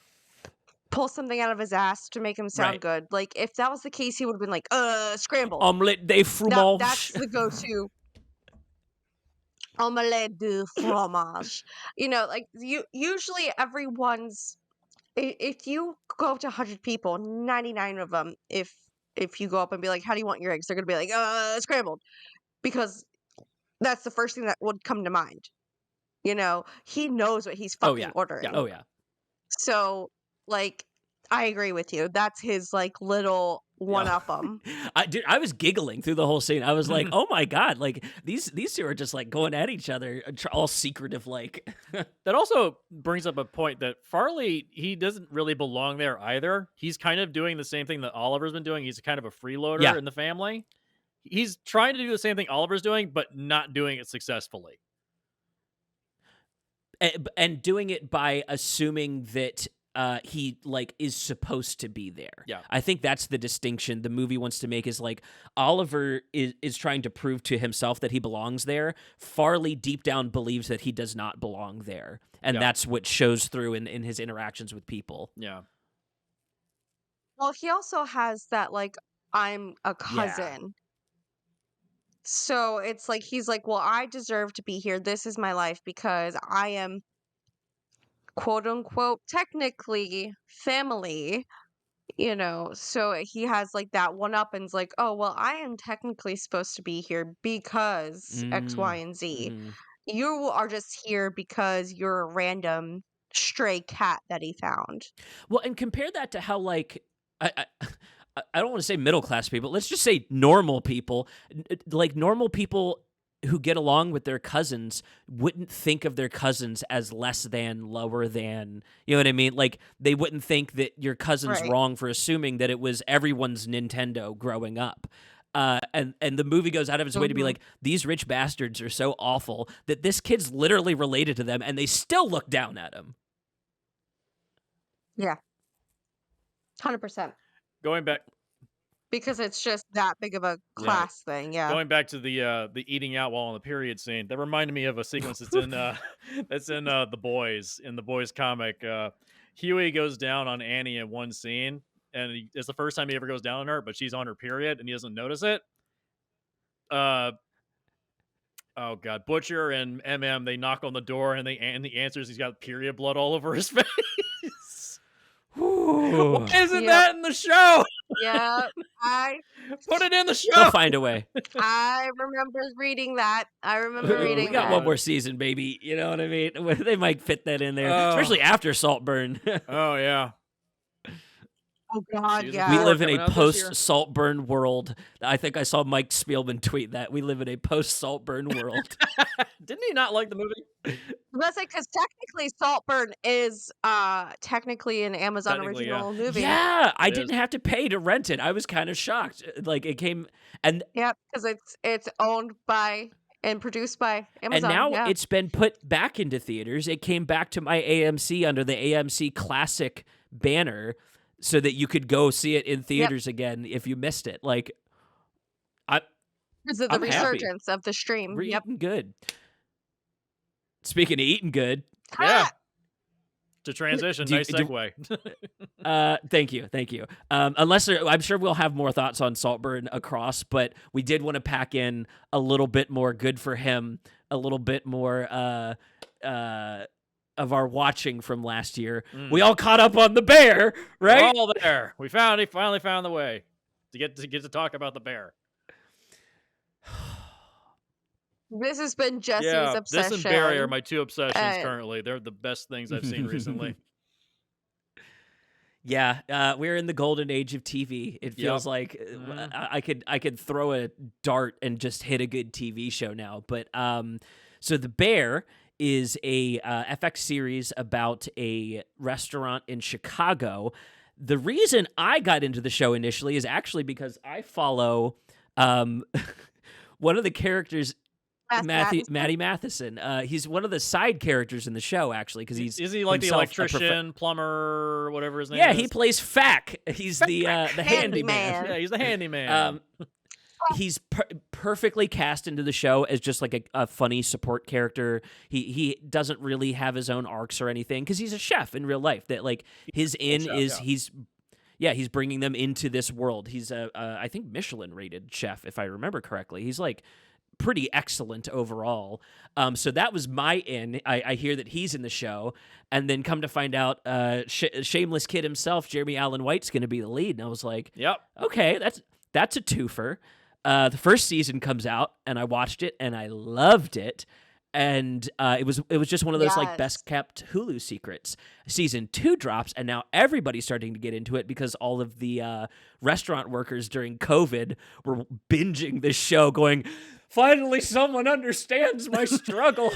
pull something out of his ass to make him sound good. Like, if that was the case, he would have been like, scrambled. Omelette de fromage. That's the go-to. Omelette de fromage. You know, like, usually everyone's, if you go up to 100 people, 99 of them, if you go up and be like, how do you want your eggs? They're going to be like, scrambled. Because that's the first thing that would come to mind. You know, he knows what he's fucking ordering. Yeah. Oh, yeah. So, like, I agree with you. That's his, like, little one-up-em. I was giggling through the whole scene. I was like, oh my God, like, these two are just, like, going at each other, all secretive, like. That also brings up a point that Farley, he doesn't really belong there either. He's kind of doing the same thing that Oliver's been doing. He's kind of a freeloader in the family. He's trying to do the same thing Oliver's doing, but not doing it successfully. And doing it by assuming that he like is supposed to be there. Yeah. I think that's the distinction the movie wants to make, is like Oliver is trying to prove to himself that he belongs there. Farley deep down believes that he does not belong there. And that's what shows through in his interactions with people. Yeah. Well, he also has that, like, I'm a cousin. Yeah. So it's like, he's like, well, I deserve to be here. This is my life because I am, quote unquote, technically family, so he has like that one up and's like, oh, well, I am technically supposed to be here because X, Y, Mm, and Z. mhm. You are just here because you're a random stray cat that he found. Well, and compare that to how like I don't want to say middle class people. Let's just say normal people, like normal people who get along with their cousins wouldn't think of their cousins as less than, lower than. You know what I mean? Like they wouldn't think that your cousin's Right. wrong for assuming that it was everyone's Nintendo growing up. And the movie goes out of its way to be Hmm. like, these rich bastards are so awful that this kid's literally related to them, and they still look down at him. Yeah, 100%. Going back, Because it's just that big of a right. class thing. Yeah. Going back to the eating out while on the period scene, that reminded me of a sequence that's in The Boys, in the Boys comic. Huey goes down on Annie in one scene, and it's the first time he ever goes down on her, but she's on her period and he doesn't notice it. Oh god, Butcher and they knock on the door, and the answers he's got period blood all over his face. Why isn't Yep. that in the show? Yeah. Put it in the They'll show. find a way. I remember reading that. I remember We reading got that. one more season, baby. You know what I mean? They might fit that in there, especially after Saltburn. Oh yeah. Oh God, Season yeah. We four live in coming a out this year. post-Saltburn world. I think I saw Mike Spielman tweet that. We live in a post-Saltburn world. Didn't he not like the movie? Let's say because technically Saltburn is technically an Amazon Technically, yeah. original movie. Yeah, I It didn't is. have to pay to rent it. I was kind of shocked. Like it came, and Yep, because it's owned by and produced by and Amazon. now Yeah. it's been put back into theaters. It came back to my AMC under the AMC Classic banner, so that you could go see it in theaters again if you missed it. Like, Because of the I'm happy. resurgence of the stream. we're Yep. eating good. Speaking of eating good, Yeah. To transition, Do- nice do- segue. thank you. Unless I'm sure we'll have more thoughts on Saltburn across, but we did want to pack in a little bit more good for him, a little bit more of our watching from last year. We all caught up on the bear, right? All there. He finally found the way to get to talk about the bear. This has been Jesse's Yeah, obsession. this and Barry are my two obsessions Uh, currently. They're the best things I've seen recently. Yeah, we're in the golden age of TV. It feels like I could throw a dart and just hit a good TV show now. But so The Bear is a FX series about a restaurant in Chicago. The reason I got into the show initially is actually because I follow one of the characters, Matty Matheson. He's one of the side characters in the show, actually, because he's Is he like the himself electrician, plumber, whatever his name is? Yeah, he plays Fack. He's the handyman. Yeah, he's the handyman. He's perfectly cast into the show as just like a funny support character. He doesn't really have his own arcs or anything because he's a chef in real life. That like his he's bringing them into this world. He's a I think Michelin rated chef if I remember correctly. He's like pretty excellent overall. So that was my in. I hear that he's in the show, and then come to find out, Shameless Kid himself, Jeremy Allen White's going to be the lead, and I was like, Yep. okay, that's a twofer. The first season comes out, and I watched it, and I loved it. And it was just one of those like best kept Hulu secrets. Season 2 drops, and now everybody's starting to get into it because all of the restaurant workers during COVID were binging this show, going, "Finally, someone understands my struggle."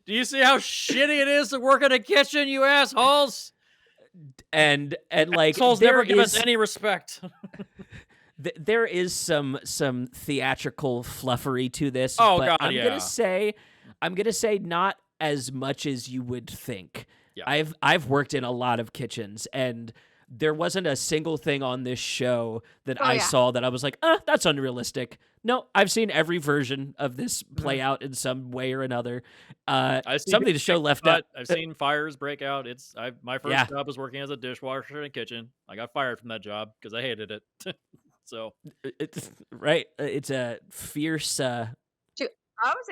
Do you see how shitty it is to work in a kitchen, you assholes? And like assholes never give us any respect. There is some theatrical fluffery to this. Oh, but God, I'm yeah. gonna say not as much as you would think. Yeah. I've worked in a lot of kitchens, and there wasn't a single thing on this show that I saw that I was like, that's unrealistic. No, I've seen every version of this play out in some way or another. Something the show left out. I've seen fires break out. My first job was working as a dishwasher in a kitchen. I got fired from that job because I hated it. So It's right. It's a fierce. Dude, I was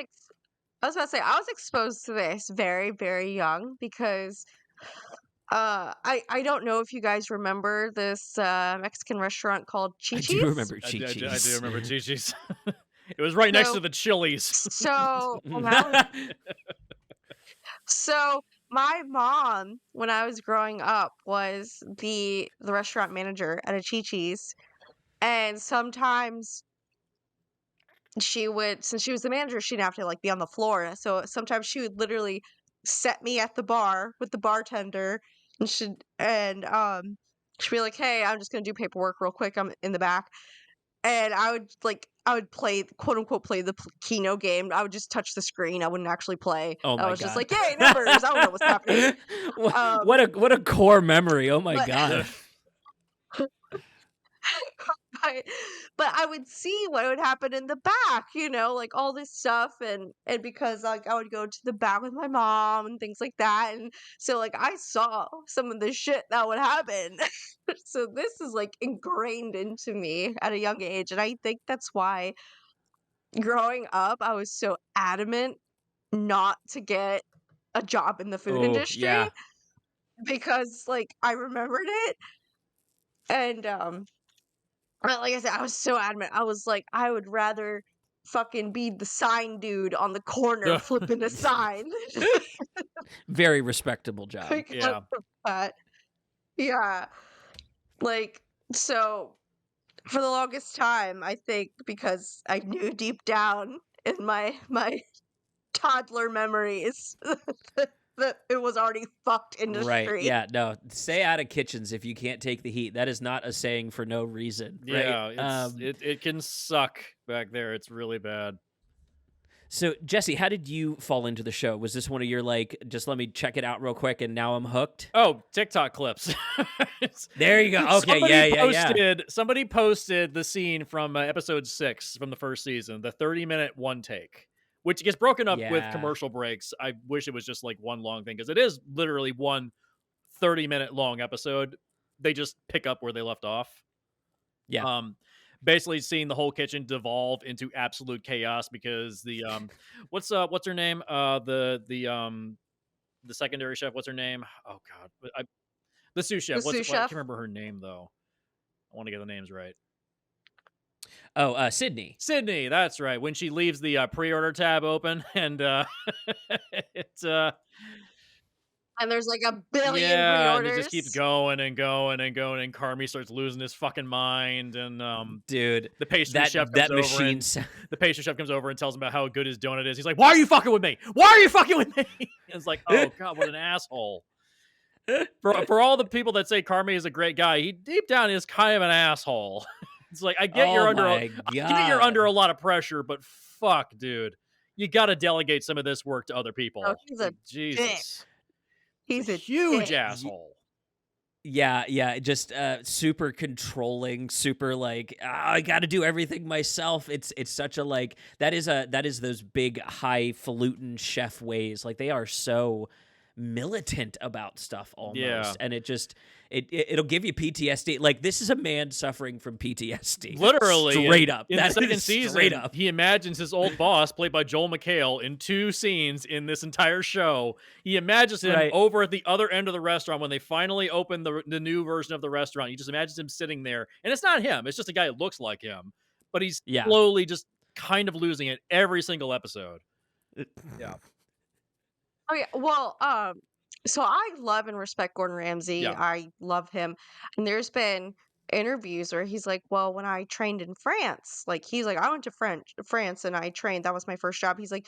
about to say I was exposed to this very, very young because I don't know if you guys remember this Mexican restaurant called I do Chi-Chi's. remember I do Chi-Chi's. remember Chi-Chi's. It was right next to So the Chili's. when I was so my mom, when I was growing up, was the restaurant manager at a Chi-Chi's, and sometimes she would, since she was the manager, she'd have to like be on the floor. So sometimes she would literally set me at the bar with the bartender, and she'd be like, "Hey, I'm just gonna do paperwork real quick. I'm in the back." And I would play, quote unquote, play the Keno game. I would just touch the screen. I wouldn't actually play. Oh I my was just god. like, "Yay, numbers!" I don't know what's happening. Um, What a core memory. Oh my Ugh. god. I, but I would see what would happen in the back, like all this stuff, and because like I would go to the back with my mom and things like that, and so like I saw some of the shit that would happen. So this is like ingrained into me at a young age, and I think that's why growing up I was so adamant not to get a job in the food Oh, industry yeah. because like I remembered it, and but like I said, I was so adamant. I was like, I would rather fucking be the sign dude on the corner Ugh. flipping a sign. Very respectable job. Like, Yeah. but yeah, like so for the longest time, I think because I knew deep down in my toddler memories that it was already fucked Right. industry. Yeah. No. Stay out of kitchens if you can't take the heat. That is not a saying for no reason. Right. Yeah, it can suck back there. It's really bad. So Jesse, how did you fall into the show? Was this one of your like, just let me check it out real quick and now I'm hooked? Oh, TikTok clips. There you go. Okay. Yeah. Somebody posted the scene from episode 6 from the first season, the 30-minute one take, which gets broken up with Yeah. commercial breaks. I wish it was just like one long thing because it is literally one 30-minute long episode. They just pick up where they left off. Yeah. Basically seeing the whole kitchen devolve into absolute chaos because the what's her name? The secondary chef, what's her name? Oh god. The sous chef. The sous I chef. can't remember her name though. I want to get the names right. Oh, Sydney. Sydney, that's right. When she leaves the pre-order tab open and it's And there's like a billion yeah, and it pre-orders. just keeps going and going and going, and Carmi starts losing his fucking mind, and Dude, the pastry chef that comes over machine. the pastry chef comes over and tells him about how good his donut is. He's like, "Why are you fucking with me? Why are you fucking with me?" It's like, oh god, what an asshole. For all the people that say Carmi is a great guy, he deep down is kind of an asshole. It's like I get you're under a lot of pressure, but fuck, dude, you got to delegate some of this work to other people. Oh, he's a Like, Jesus. dick. He's a huge dick. asshole. Yeah, just super controlling, super like I got to do everything myself. It's such a like that is those big highfalutin chef ways. Like they are so militant about stuff almost, Yeah. and it'll give you PTSD. Like this is a man suffering from PTSD, Literally, straight up. In That the second is season, straight up. he imagines his old boss, played by Joel McHale, in 2 scenes in this entire show. He imagines him Right. over at the other end of the restaurant when they finally open the new version of the restaurant. He just imagines him sitting there, and it's not him. It's just a guy that looks like him, but he's slowly just kind of losing it every single episode. Yeah. Oh yeah. Well, so I love and respect Gordon Ramsay. Yeah. I love him. And there's been interviews where he's like, well, when I trained in France, like he's like, I went to France and I trained. That was my first job. He's like,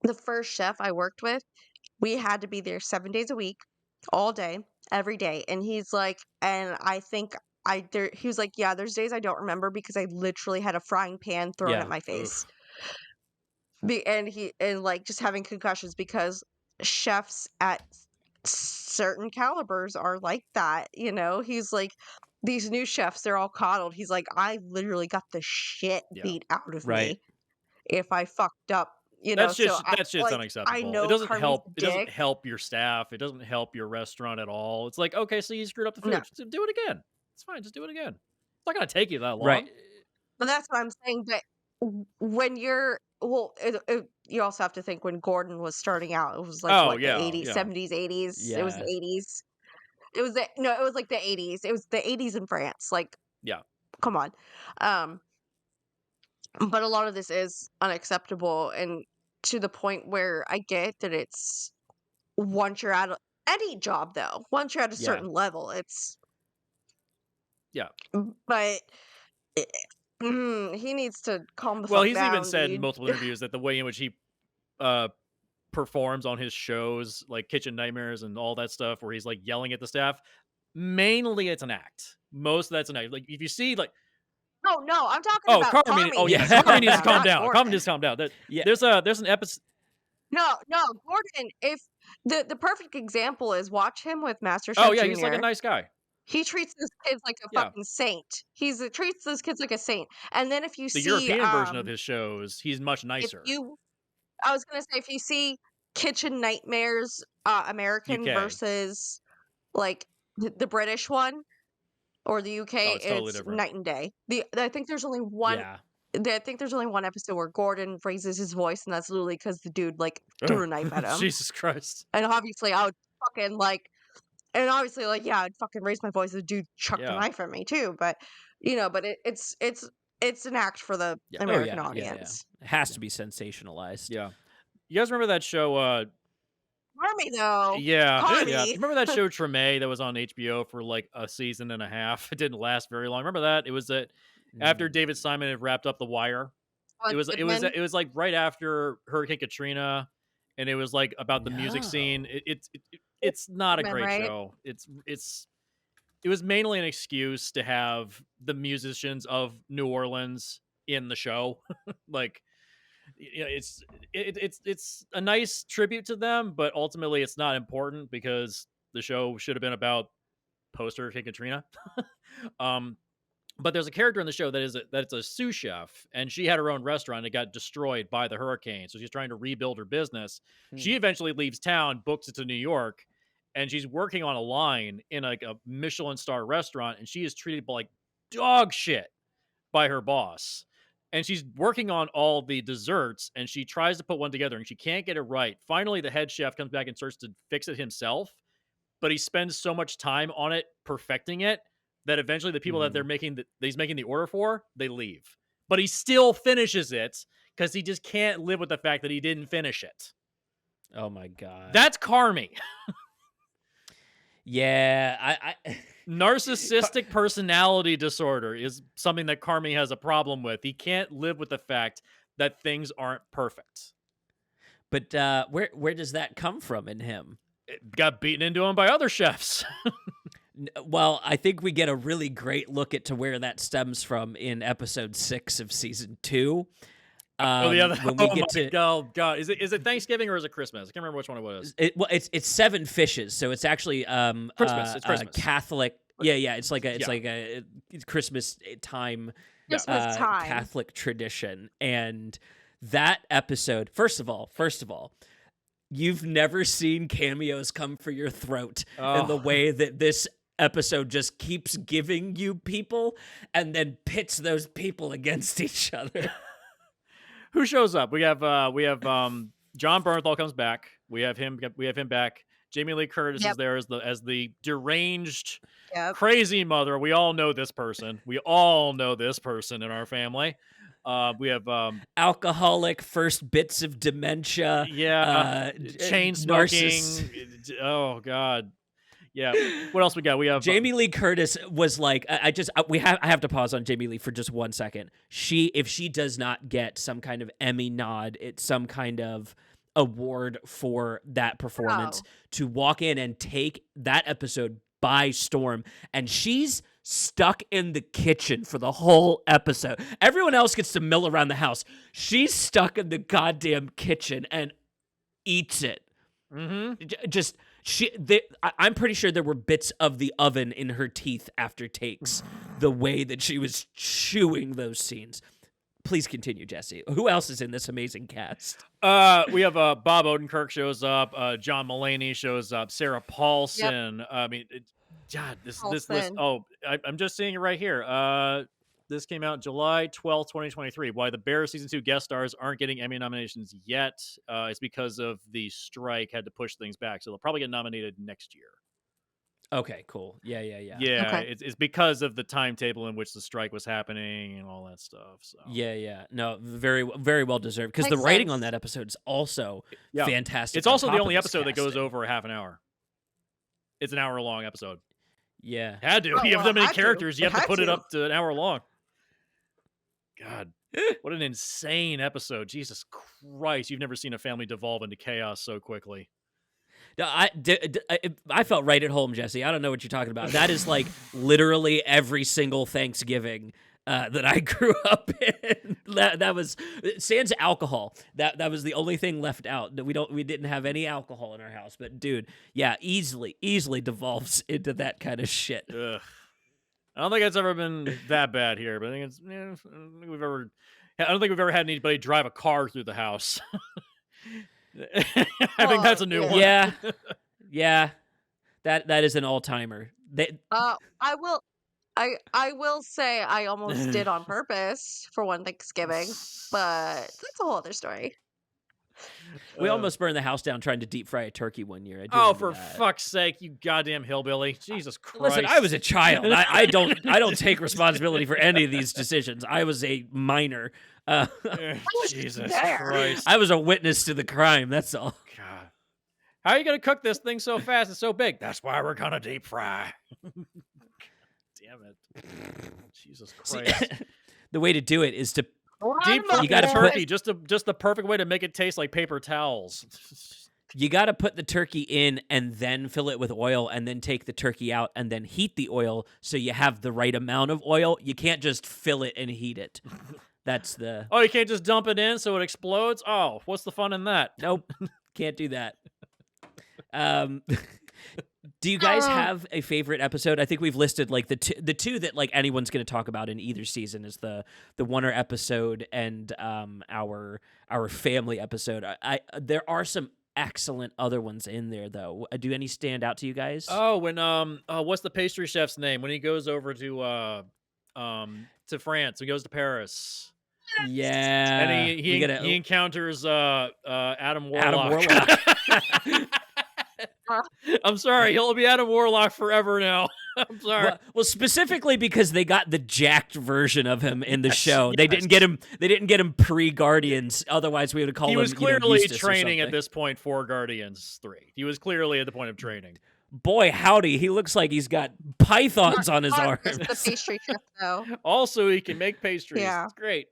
the first chef I worked with, we had to be there 7 days a week, all day, every day. And he's like, and I think he was like, yeah, there's days I don't remember because I literally had a frying pan thrown at my face. And like just having concussions because chefs at certain calibers are like that, he's like, these new chefs, they're all coddled. He's like, I literally got the shit beat out of me if I fucked up, That's so shit's unacceptable. I know it doesn't Carmi's help. a It doesn't dick. help your staff. It doesn't help your restaurant at all. It's like, okay, so you screwed up the food. No. Just do it again. It's fine. Just do it again. It's not gonna take you that long. Right. But that's what I'm saying. But when you're you also have to think when Gordon was starting out, it was like Oh what, the yeah, 80s, yeah, 70s, 80s. It was Yeah. the 80s. It was the no, it was like the 80s. It was the 80s in France. Like, yeah. come on. Um, but a lot of this is unacceptable, and to the point where I get that it's once you're at any job though, once you're at a Yeah. certain level, it's Yeah. but it, he needs to calm the Well, fuck he's even down, said in dude. multiple interviews that the way in which he uh performs on his shows, like Kitchen Nightmares and all that stuff, where he's like yelling at the staff, mainly it's an act. Most of that's an act. Like if you see like, No, I'm talking oh, about Carmen, Carmi oh yeah, needs to Carmen calm needs to down, calm not down. Carmen Gordon. needs to calm down. Yeah. There's an episode. No, Gordon, if the perfect example is watch him with Oh MasterChef yeah, he's like a Junior. nice guy. He treats those kids like a Yeah, fucking saint. Treats those kids like a saint. And then if you the see, European version of his shows, he's much if nicer. you, I was gonna say, if you see Kitchen Nightmares, American UK. versus like the British one or the Oh, UK, it's totally it's different. night and day. I think there's only one. Yeah. I think there's only one episode where Gordon raises his voice, and that's literally because the dude like threw a knife at him. Jesus Christ. And obviously, I would fucking like, and obviously, like, yeah, I'd fucking raise my voice. The dude chucked a Yeah. knife at me too, but but it's an act for the Yeah. American Yeah. audience. It has to be sensationalized. Yeah. You guys remember that show? Carmi though, Yeah. Carmi. Remember that show Treme that was on HBO for like a season and a half? It didn't last very long. Remember that? It was after Mm. David Simon had wrapped up The Wire. It was Goodman. like right after Hurricane Katrina, and it was like about the music No. scene. It's not a Goodman, great right? show. It was mainly an excuse to have the musicians of New Orleans in the show. Like, it's a nice tribute to them, but ultimately it's not important because the show should have been about post Hurricane Katrina. But there's a character in the show that's a sous chef, and she had her own restaurant that got destroyed by the hurricane. So she's trying to rebuild her business. She eventually leaves town, books it to New York, and she's working on a line in like a Michelin star restaurant, and she is treated like dog shit by her boss. And she's working on all the desserts, and she tries to put one together, and she can't get it right. Finally, the head chef comes back and starts to fix it himself, but he spends so much time on it perfecting it that eventually the people that he's making the order for, they leave. But he still finishes it because he just can't live with the fact that he didn't finish it. Oh my god. That's Carmi. Yeah, I Narcissistic personality disorder is something that Carmi has a problem with. He can't live with the fact that things aren't perfect. But where does that come from in him? It got beaten into him by other chefs. Well, I think we get a really great look at to where that stems from in episode 6 of season 2. When we get to God, is it Thanksgiving or is it Christmas? I can't remember which one it was. it's 7 fishes, so it's actually Christmas. It's Christmas. Catholic. Yeah, it's like a Christmas time, Christmas time. Catholic tradition. And that episode, first of all, you've never seen cameos come for your throat in the way that this episode just keeps giving you people and then pits those people against each other. Who shows up? We have John Bernthal comes back. We have him back. Jamie Lee Curtis is there as the deranged, crazy mother. We all know this person. We all know this person in our family. We have alcoholic, first bits of dementia. Chain smoking. Oh God. Yeah. What else we got? We have Jamie Lee Curtis was like, I have to pause on Jamie Lee for just 1 second. If she does not get some kind of Emmy nod, it's some kind of award for that performance to walk in and take that episode by storm. And she's stuck in the kitchen for the whole episode. Everyone else gets to mill around the house. She's stuck in the goddamn kitchen and eats it. Just I'm pretty sure there were bits of the oven in her teeth after takes, the way that she was chewing those scenes. Please continue, Jesse. Who else is in this amazing cast? We have Bob Odenkirk shows up. John Mulaney shows up. Sarah Paulson. I mean, God, this list. Oh, I'm just seeing it right here. This came out July 12th, 2023. Why the Bears season 2 guest stars aren't getting Emmy nominations yet is because of the strike had to push things back. So they'll probably get nominated next year. Okay, cool. Yeah. Yeah, Okay. it's because of the timetable in which the strike was happening and all that stuff. So Yeah. No, very very well deserved because the Makes writing on sense. that episode is also yeah, fantastic. it's on also the top only of this episode that goes casting. over a half an hour. It's an hour-long episode. Yeah. Had to. Oh, You have well, that many had to. characters, you It have to had put it to. up to an hour long. God, what an insane episode. Jesus Christ, you've never seen a family devolve into chaos so quickly. No, I felt right at home, Jesse. I don't know what you're talking about. That is like literally every single Thanksgiving that I grew up in. That was sans alcohol. That was the only thing left out. We didn't have any alcohol in our house. But dude, yeah, easily devolves into that kind of shit. Ugh. I don't think it's ever been that bad here, but I think I don't think we've ever had anybody drive a car through the house. I think that's a new one. Yeah. That is an all timer. I will say I almost did on purpose for one Thanksgiving, but that's a whole other story. We almost burned the house down trying to deep fry a turkey one year. I do Oh, remember for that. fuck's sake, you goddamn hillbilly! Jesus Christ! Listen, I was a child. I don't take responsibility for any of these decisions. I was a minor. Jesus there. Christ! I was a witness to the crime. That's all. God, how are you gonna cook this thing so fast and so big? That's why we're gonna deep fry. Damn it! Jesus Christ! The way to do it is to Deep fry You gotta turkey, just the perfect way to make it taste like paper towels. you got to put the turkey in and then fill it with oil and then take the turkey out and then heat the oil so you have the right amount of oil. You can't just fill it and heat it. That's the Oh, you can't just dump it in so it explodes? Oh, what's the fun in that? Nope. Can't do that. Do you guys have a favorite episode? I think we've listed like the two that like anyone's going to talk about in either season is the Wonder episode and our family episode. There are some excellent other ones in there though. Do any stand out to you guys? Oh, when what's the pastry chef's name when he goes over to France? He goes to Paris. Yeah, And he encounters Adam Warlock. I'm sorry, he'll be Adam Warlock forever now. I'm sorry. Well, specifically because they got the jacked version of him in the show. They didn't get him pre-Guardians. Otherwise, we would have called him. He was clearly Eustace training at this point for Guardians 3. He was clearly at the point of training. Boy, howdy, he looks like he's got pythons on his arms. The pastry chef, though. Also, he can make pastries. Yeah. It's great.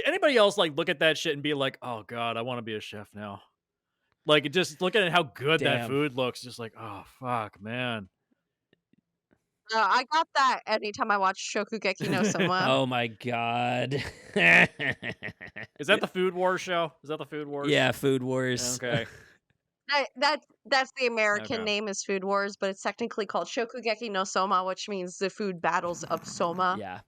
Anybody else like look at that shit and be like, "Oh God, I want to be a chef now." Like, just look at how good that food looks. Just like, oh fuck, man. I got that anytime I watch Shokugeki no Soma. Oh my god. Is that the Food Wars show? Is that the Food Wars? Yeah, Food Wars. Okay. That's the American name is Food Wars, but it's technically called Shokugeki no Soma, which means the food battles of Soma. Yeah.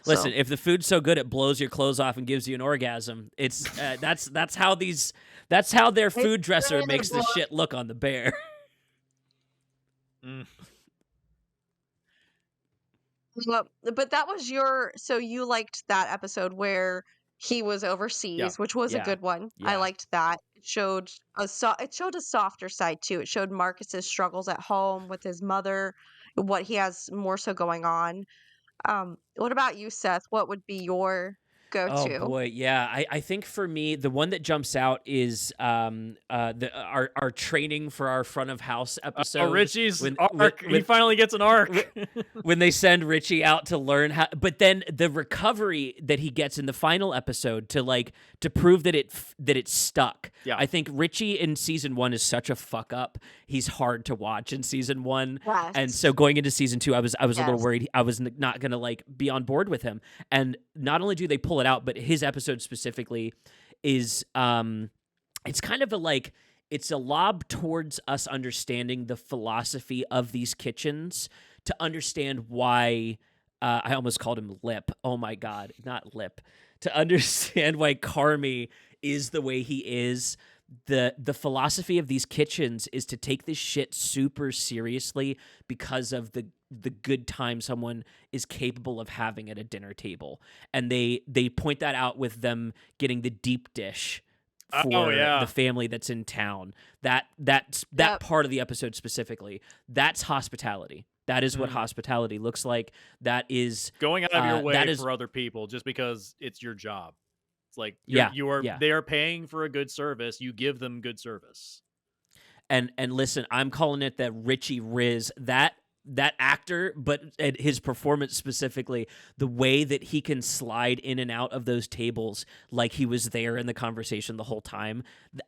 Listen, if the food's so good it blows your clothes off and gives you an orgasm, it's that's how their food dresser makes the shit look on the bear. But that was so you liked that episode where he was overseas, which was a good one. Yeah. I liked that. It showed a softer side too. It showed Marcus's struggles at home with his mother, what he has more so going on. What about you, Seth? What would be your go-to? Oh boy, yeah. I think for me, the one that jumps out is our training for our front of house episode. Richie's arc. He finally gets an arc. When they send Richie out to learn how, but then the recovery that he gets in the final episode to prove that it's stuck. Yeah. I think Richie in season 1 is such a fuck up. He's hard to watch in season 1. Yes. And so going into season 2, I was a little worried I was not going to be on board with him. And not only do they pull it out, but his episode specifically is it's kind of it's a lob towards us understanding the philosophy of these kitchens, to understand why I almost called him Lip. Oh my God, not Lip. To understand why Carmi is the way he is, the philosophy of these kitchens is to take this shit super seriously because of the good time someone is capable of having at a dinner table. And they point that out with them getting the deep dish for the family that's in town. That part of the episode specifically, that's hospitality. That is what hospitality looks like. That is going out of your way for other people just because it's your job. It's like they are paying for a good service. You give them good service. And listen, I'm calling it that Richie Riz, that actor, but his performance specifically, the way that he can slide in and out of those tables like he was there in the conversation the whole time,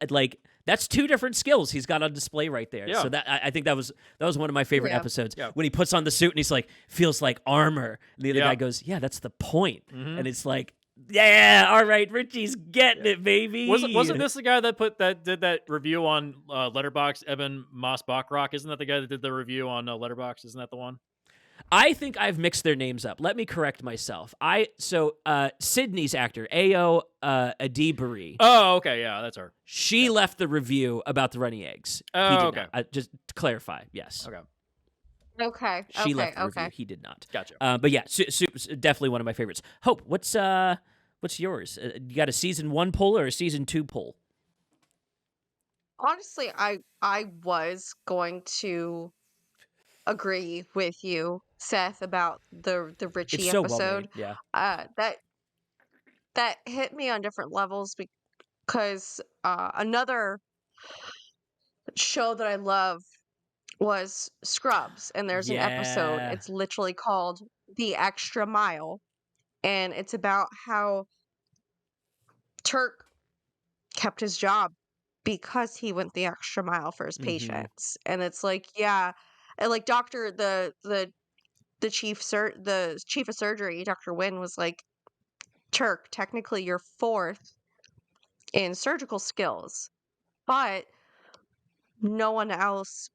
like that's two different skills he's got on display right there. Yeah. So that I think that was one of my favorite episodes when he puts on the suit and he's like, feels like armor. And the other guy goes, yeah, that's the point. And it's like, yeah, all right, Richie's getting it, baby. Wasn't this the guy that did that review on Letterboxd? Eben Moss Bachrock, isn't that the guy that did the review on Letterboxd? Isn't that the one? I think I've mixed their names up. Let me correct myself. Sydney's actor, Ayo Adibari. Oh, okay, yeah, that's her. She left the review about the runny eggs. Oh, okay. Just to clarify, yes. Okay. Okay. She left the review. He did not. Gotcha. But yeah, definitely one of my favorites. Hope, what's yours? You got a season 1 pull or a season 2 pull? Honestly, I was going to agree with you, Seth, about the Richie it's so episode. Well made. Yeah. That hit me on different levels because another show that I love was Scrubs, and there's an episode, it's literally called The Extra Mile, and it's about how Turk kept his job because he went the extra mile for his patients. And it's like, and like the chief of surgery, Dr. Wynn, was like, Turk, technically you're 4th in surgical skills, but no one else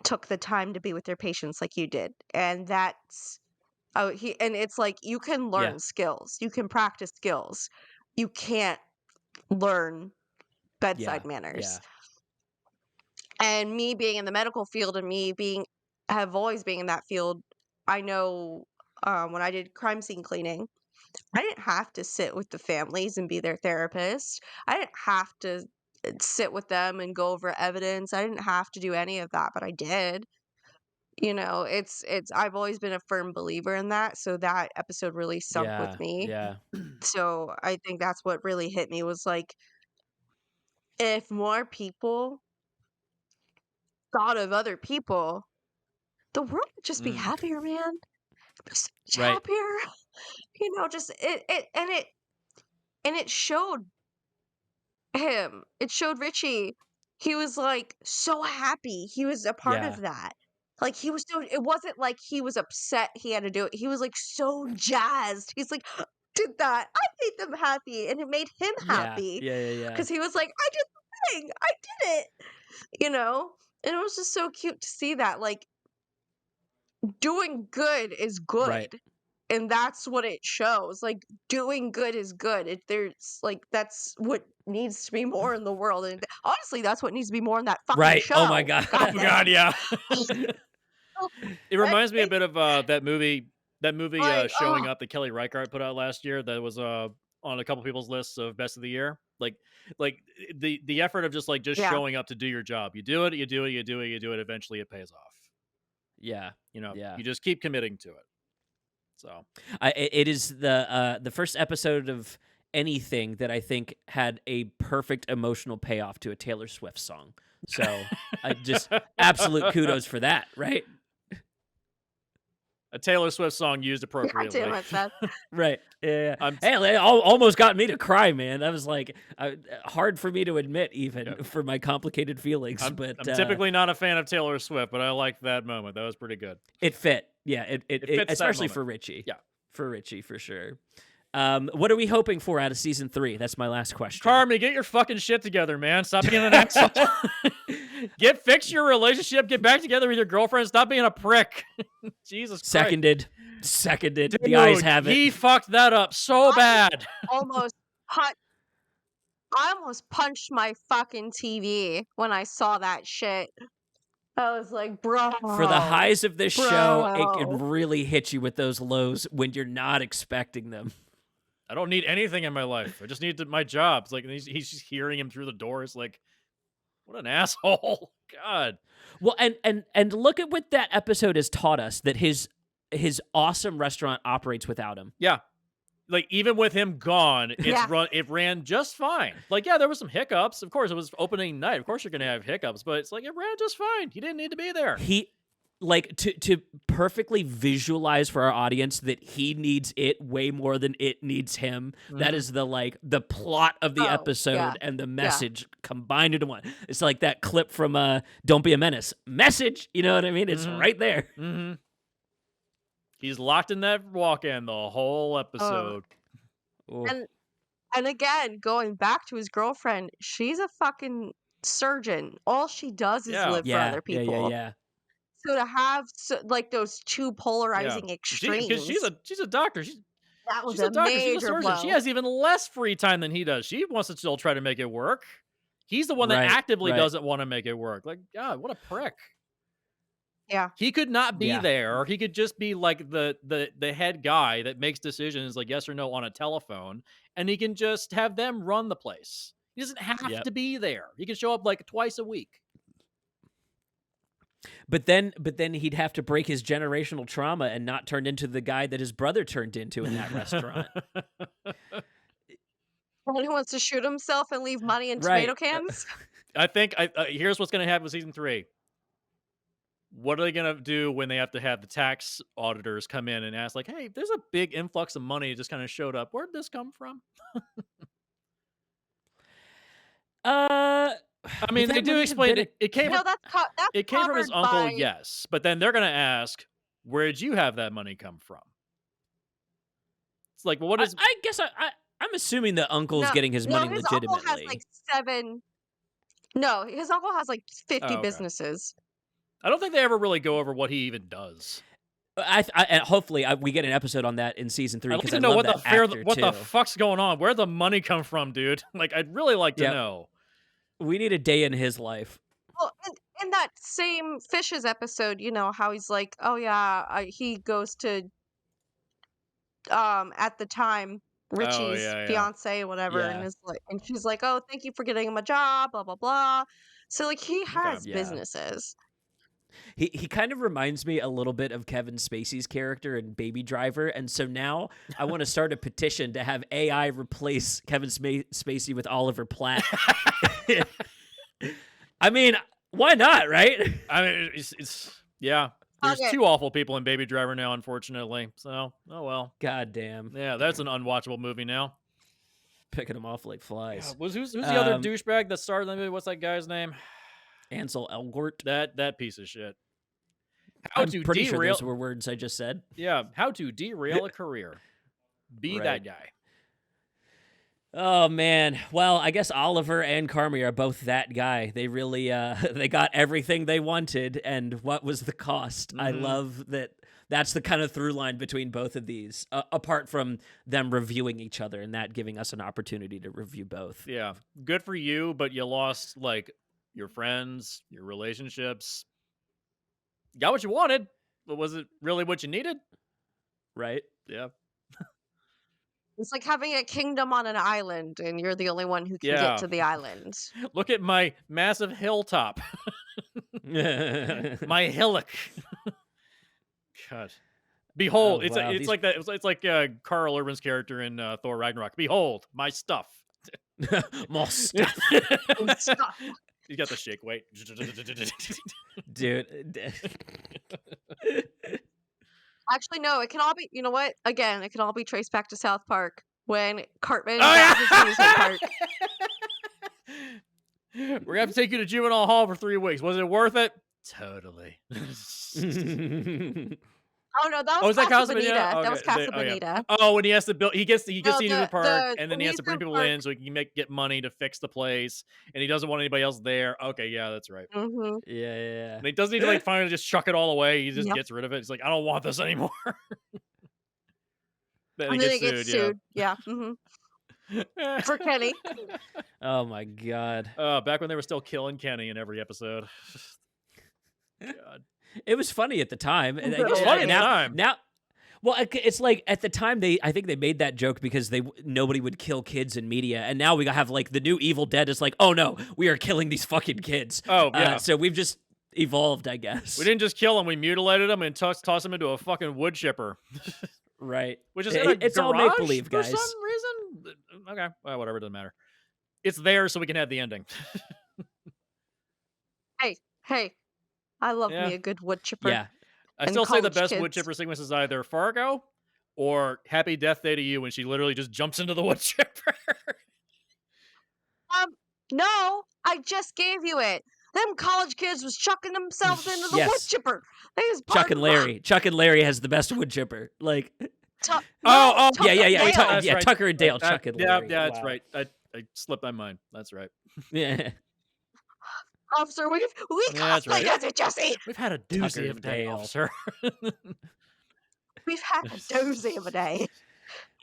took the time to be with their patients like you did. And that's and it's like, you can learn skills, you can practice skills, you can't learn bedside manners. And me being in the medical field and have always been in that field, I know when I did crime scene cleaning, I didn't have to sit with the families and be their therapist. I didn't have to sit with them and go over evidence. I didn't have to do any of that, but I did. You know, it's I've always been a firm believer in that, so that episode really sunk with me. Yeah. So I think that's what really hit me, was like, if more people thought of other people, the world would just be happier, man. It'd be so much happier. You know, just it showed him. It showed Richie. He was like so happy. He was a part of that. Like, he was so, it wasn't like he was upset he had to do it. He was like so jazzed. He's like, did that. I made them happy, and it made him happy. Yeah. Because he was like, I did the thing. I did it. You know? And it was just so cute to see that. Like, doing good is good. Right. And that's what it shows. Like, doing good is good. There's like, that's what needs to be more in the world. And honestly, that's what needs to be more in that fucking show. Oh my God. Oh my God, yeah. It reminds me a bit of that movie Showing Up that Kelly Reichardt put out last year that was on a couple people's lists of best of the year. Like the effort of just showing up to do your job. You do it, eventually it pays off. Yeah. You know, you just keep committing to it. So it is the first episode of anything that I think had a perfect emotional payoff to a Taylor Swift song. So just absolute kudos for that, right? A Taylor Swift song used appropriately. Right. Yeah. Hey, it almost got me to cry, man. That was like hard for me to admit, even for my complicated feelings. I'm typically not a fan of Taylor Swift, but I liked that moment. That was pretty good. It fit. Yeah. It fits, especially for Richie. Yeah. For Richie, for sure. What are we hoping for out of season 3? That's my last question. Carmi, get your fucking shit together, man. Stop being an asshole. Fix your relationship. Get back together with your girlfriend. Stop being a prick. Jesus Christ. Seconded. Dude, the eyes have it. He fucked that up so bad. Almost hot I almost punched my fucking TV when I saw that shit. I was like, bro. For the highs of this show, it can bro. really hit you with those lows when you're not expecting them. I don't need anything in my life. I just need my job. It's like he's just hearing him through the door. It's like, what an asshole. God. Well, and look at what that episode has taught us, that his awesome restaurant operates without him. Yeah. Like, even with him gone, Yeah. it ran just fine. Like, yeah, there was some hiccups. Of course, it was opening night. Of course you're going to have hiccups, but it's like, it ran just fine. He didn't need to be there. He, like, to perfectly visualize for our audience that he needs it way more than it needs him. That is the plot of the episode and the message combined into one. It's like that clip from Don't Be a Menace. Message, you know what I mean? It's right there. Mm-hmm. He's locked in that walk-in the whole episode. And again, going back to his girlfriend, she's a fucking surgeon. All she does is live for other people. Yeah. So to have like those two polarizing extremes, because she's a doctor. that was She's a doctor. She's a major surgeon. blow. She has even less free time than he does. She wants to still try to make it work. He's the one that actively doesn't want to make it work. Like, God, what a prick. Yeah. He could not be there. He could just be like the head guy that makes decisions like yes or no on a telephone, and he can just have them run the place. He doesn't have to be there. He can show up like twice a week. But then he'd have to break his generational trauma and not turn into the guy that his brother turned into in that restaurant. Someone who wants to shoot himself and leave money in tomato cans? I think here's what's going to happen with season 3. What are they going to do when they have to have the tax auditors come in and ask, like, hey, there's a big influx of money that just kind of showed up. Where'd this come from? I mean, they do explain it. It came, it came from his uncle, yes. But then they're going to ask, where did you have that money come from? It's like, well, what is... I guess I'm assuming the uncle's getting his money legitimately. Uncle has like 7... No, his uncle has like 50 businesses. I don't think they ever really go over what he even does. And hopefully we get an episode on that in season 3 because I know love what that the fuck's going on. Where'd the money come from, dude? Like, I'd really like to know. We need a day in his life. Well, in that same Fishes episode, you know how he's like, oh yeah, he goes to at the time Richie's fiance, whatever, and is like, and she's like, oh, thank you for getting him a job, blah blah blah. So like he has businesses. He kind of reminds me a little bit of Kevin Spacey's character in Baby Driver, and so now I want to start a petition to have AI replace Kevin Spacey with Oliver Platt. I mean, why not, right? I mean, it's There's 2 awful people in Baby Driver now, unfortunately. So, oh well. God damn. Yeah, that's an unwatchable movie now. Picking them off like flies. Who's the other douchebag that starred in the movie? What's that guy's name? Ansel Elgort. That piece of shit. I'm pretty sure those were words I just said. Yeah, how to derail a career. Be that guy. Oh man. Well, I guess Oliver and Carmy are both that guy. They really they got everything they wanted, and what was the cost? I love that. That's the kind of through line between both of these, apart from them reviewing each other and that giving us an opportunity to review both. Yeah, good for you, but you lost like your friends, your relationships. You got what you wanted, but was it really what you needed? Right? Yeah. It's like having a kingdom on an island, and you're the only one who can get to the island. Look at my massive hilltop. My hillock. God. Behold, it's like that. It's like Carl Urban's character in Thor Ragnarok. Behold, my stuff. My stuff. He's got the shake weight. Dude. Actually, no, it can all be, you know what? Again, it can all be traced back to South Park when Cartman got his amusement park. We're going to have to take you to juvenile hall for 3 weeks. Was it worth it? Totally. Oh no, that was Casa Bonita. Okay. That was Casa Bonita. Oh, when he has to build, he gets the amusement park, and then he has to bring people in so he can get money to fix the place, and he doesn't want anybody else there. Okay, yeah, that's right. Mm-hmm. Yeah. And he doesn't need to like finally just chuck it all away. He just gets rid of it. He's like, I don't want this anymore. Then he gets sued. Yeah. Mm-hmm. for Kenny. Oh my god. Back when they were still killing Kenny in every episode. God. It was funny at the time. It was funny at the time. Now, well, it's like at the time I think they made that joke because nobody would kill kids in media, and now we have like the new Evil Dead is like, oh no, we are killing these fucking kids. Oh yeah. So we've just evolved, I guess. We didn't just kill them; we mutilated them and toss them into a fucking wood chipper. Right. Which is it's all make believe, guys. For some reason. Okay, well, whatever, doesn't matter. It's there so we can have the ending. Hey, I love me a good wood chipper. Yeah. I still say the best wood chipper sequence is either Fargo or Happy Death Day to You when she literally just jumps into the wood chipper. No, I just gave you it. Them college kids was chucking themselves into the wood chipper. Chuck and Larry. Chuck and Larry has the best wood chipper. Like, yeah. Right. Tucker and Dale. Chuck and Larry. Yeah, that's right. I slipped my mind. That's right. Yeah. Officer, we cosplayed as it, Jesse. We've had a doozy of a day, officer. We've had a doozy of a day.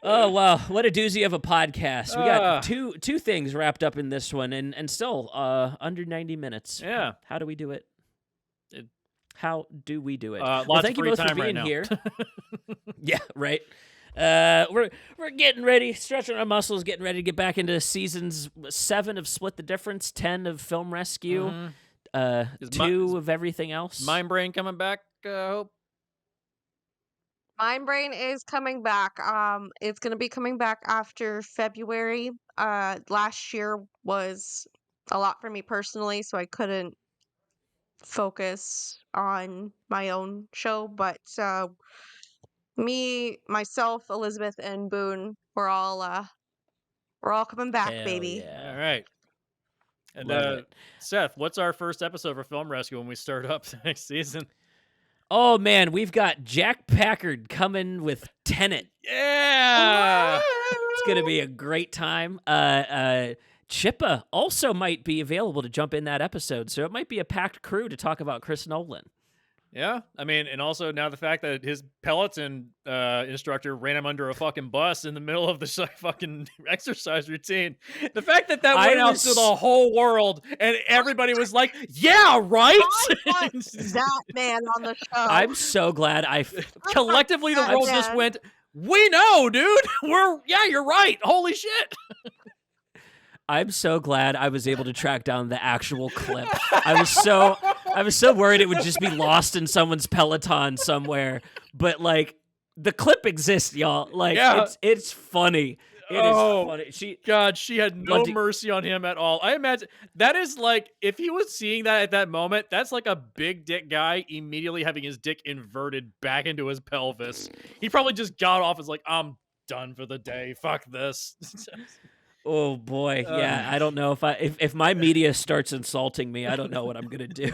Oh, wow. What a doozy of a podcast. We got two things wrapped up in this one and still under 90 minutes. Yeah. How do we do it? How do we do it? Well, thank you both for being here. Yeah, right. We're getting ready, stretching our muscles, getting ready to get back into seasons 7 of Split the Difference, 10 of Film Rescue, 2 of everything else. Mind Brain coming back, Hope? Mind Brain is coming back. It's going to be coming back after February. Last year was a lot for me personally, so I couldn't focus on my own show, but me, myself, Elizabeth, and Boone, we're all coming back, baby. Yeah. All right. And Seth, what's our first episode for Film Rescue when we start up next season? Oh man, we've got Jack Packard coming with Tenet. Yeah, it's gonna be a great time. Chippa also might be available to jump in that episode, so it might be a packed crew to talk about Chris Nolan. Yeah, I mean, and also now the fact that his Peloton instructor ran him under a fucking bus in the middle of the fucking exercise routine. The fact that went out to the whole world and everybody was like, "Yeah, right." I want that man on the show. I'm so glad collectively the world just went, "We know, dude. You're right. Holy shit." I'm so glad I was able to track down the actual clip. I was so worried it would just be lost in someone's Peloton somewhere. But like the clip exists, y'all. Like it's funny. It is funny. She had no mercy on him at all. I imagine that is like if he was seeing that at that moment, that's like a big dick guy immediately having his dick inverted back into his pelvis. He probably just got off as like, I'm done for the day. Fuck this. Oh boy, yeah. I don't know if my media starts insulting me, I don't know what I'm gonna do.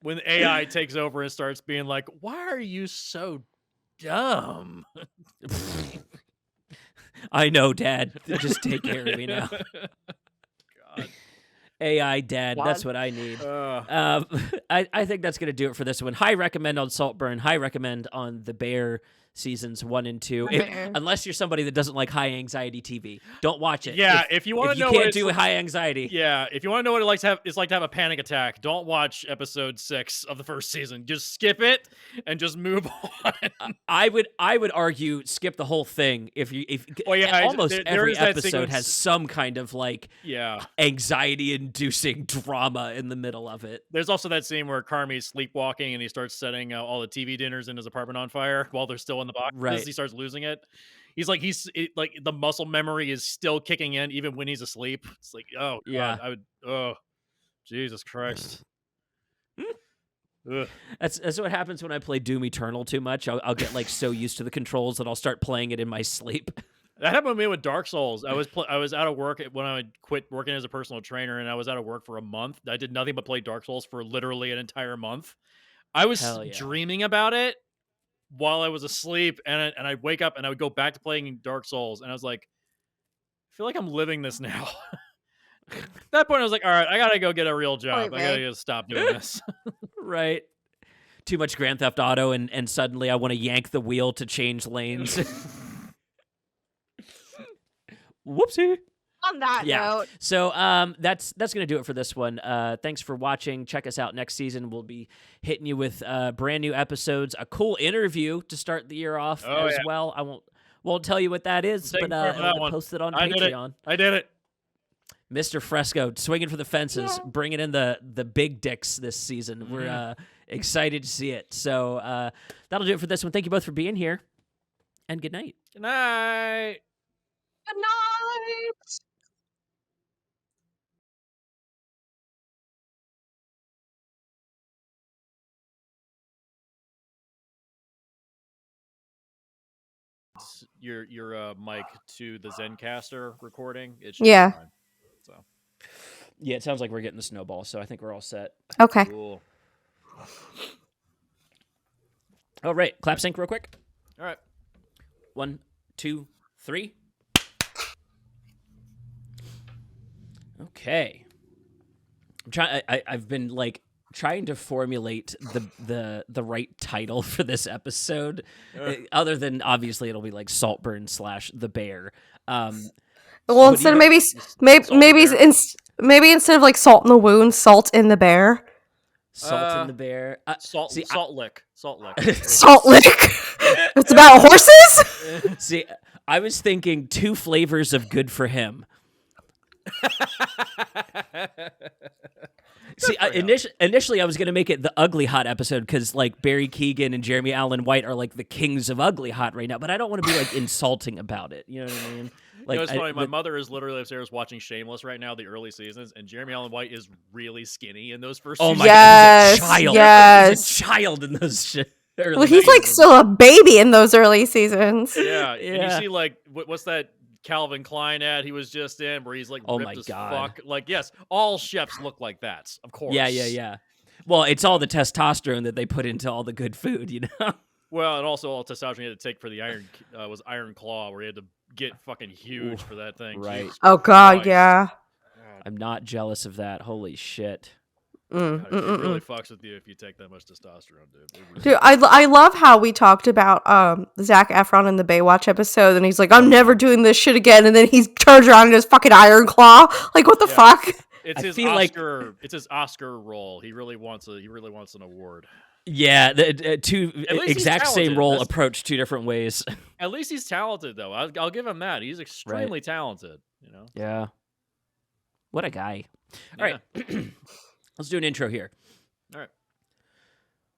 When AI takes over and starts being like, "Why are you so dumb?" I know, Dad. Just take care of me now. God. AI Dad, that's what I need. I think that's gonna do it for this one. High recommend on Saltburn. High recommend on The Bear. Seasons 1 and 2. Unless you're somebody that doesn't like high anxiety TV, don't watch it. Yeah, if you want to know, you can't do high anxiety. Yeah, if you want to know what it's like to have a panic attack, don't watch episode 6 of the first season. Just skip it and just move on. I would argue skip the whole thing. Almost every episode has some kind of like anxiety inducing drama in the middle of it. There's also that scene where Carmi's sleepwalking and he starts setting all the TV dinners in his apartment on fire while they're still in the box. Right. He starts losing it. He's like the muscle memory is still kicking in even when he's asleep. It's like, oh God, Jesus Christ. That's what happens when I play Doom Eternal too much. I'll get like so used to the controls that I'll start playing it in my sleep. That happened with me with Dark Souls. I was out of work when I quit working as a personal trainer, and I was out of work for a month. I did nothing but play Dark Souls for literally an entire month. I was dreaming about it while I was asleep, and I'd wake up and I would go back to playing Dark Souls, and I was like, I feel like I'm living this now. At that point, I was like, all right, I gotta go get a real job. I gotta stop doing this. Right. Too much Grand Theft Auto, and suddenly I want to yank the wheel to change lanes. Whoopsie. On that note, so that's gonna do it for this one. Thanks for watching. Check us out next season. We'll be hitting you with brand new episodes, a cool interview to start the year off well. I won't tell you what that is, but it'll be posted on Patreon. I did it. Mr. Fresco swinging for the fences, bringing in the big dicks this season. We're excited to see it. So that'll do it for this one. Thank you both for being here, and good night. Good night. good night. Your mic to the Zencaster recording. It should be fine. So yeah, it sounds like we're getting the snowball, so I think we're all set. Okay. Cool. All right, clap sync real quick. All right. 1, 2, 3. Okay. I'm trying. I've been trying to formulate the right title for this episode, other than obviously it'll be like Saltburn / the Bear. Well, instead of maybe instead of like salt in the wound, salt in the bear. Salt in the Bear. Salt lick. Salt lick. Salt lick. It's about horses. See, I was thinking 2 flavors of good for him. See, initially I was going to make it the Ugly Hot episode because Barry Keoghan and Jeremy Allen White are the kings of Ugly Hot right now, but I don't want to be insulting about it. You know what I mean? It's funny. My mother is literally upstairs watching Shameless right now, the early seasons, and Jeremy Allen White is really skinny in those first. Oh seasons. my God, he's a child. Yes, he's a child in those. Well, he's still a baby in those early seasons. Yeah. And you see what's that Calvin Klein ad he was just in where he's ripped as fuck. Yes, all chefs look like that, of course. Yeah. Well, it's all the testosterone that they put into all the good food, you know. Well, and also all testosterone he had to take for the Iron Claw, where he had to get fucking huge for that thing. Right. Jesus oh God, Christ. yeah. I'm not jealous of that. Holy shit. God, it really fucks with you if you take that much testosterone, dude. Really Dude, I love how we talked about Zac Efron in the Baywatch episode, and he's like, "I'm never doing this shit again," and then he turns around in his fucking Iron Claw. What the fuck? It's his Oscar. It's his Oscar role. He really wants an award. Yeah, the 2 exact same role approached 2 different ways. At least he's talented, though. I'll give him that. He's extremely talented. You know. Yeah. What a guy. All right. Let's do an intro here. All right.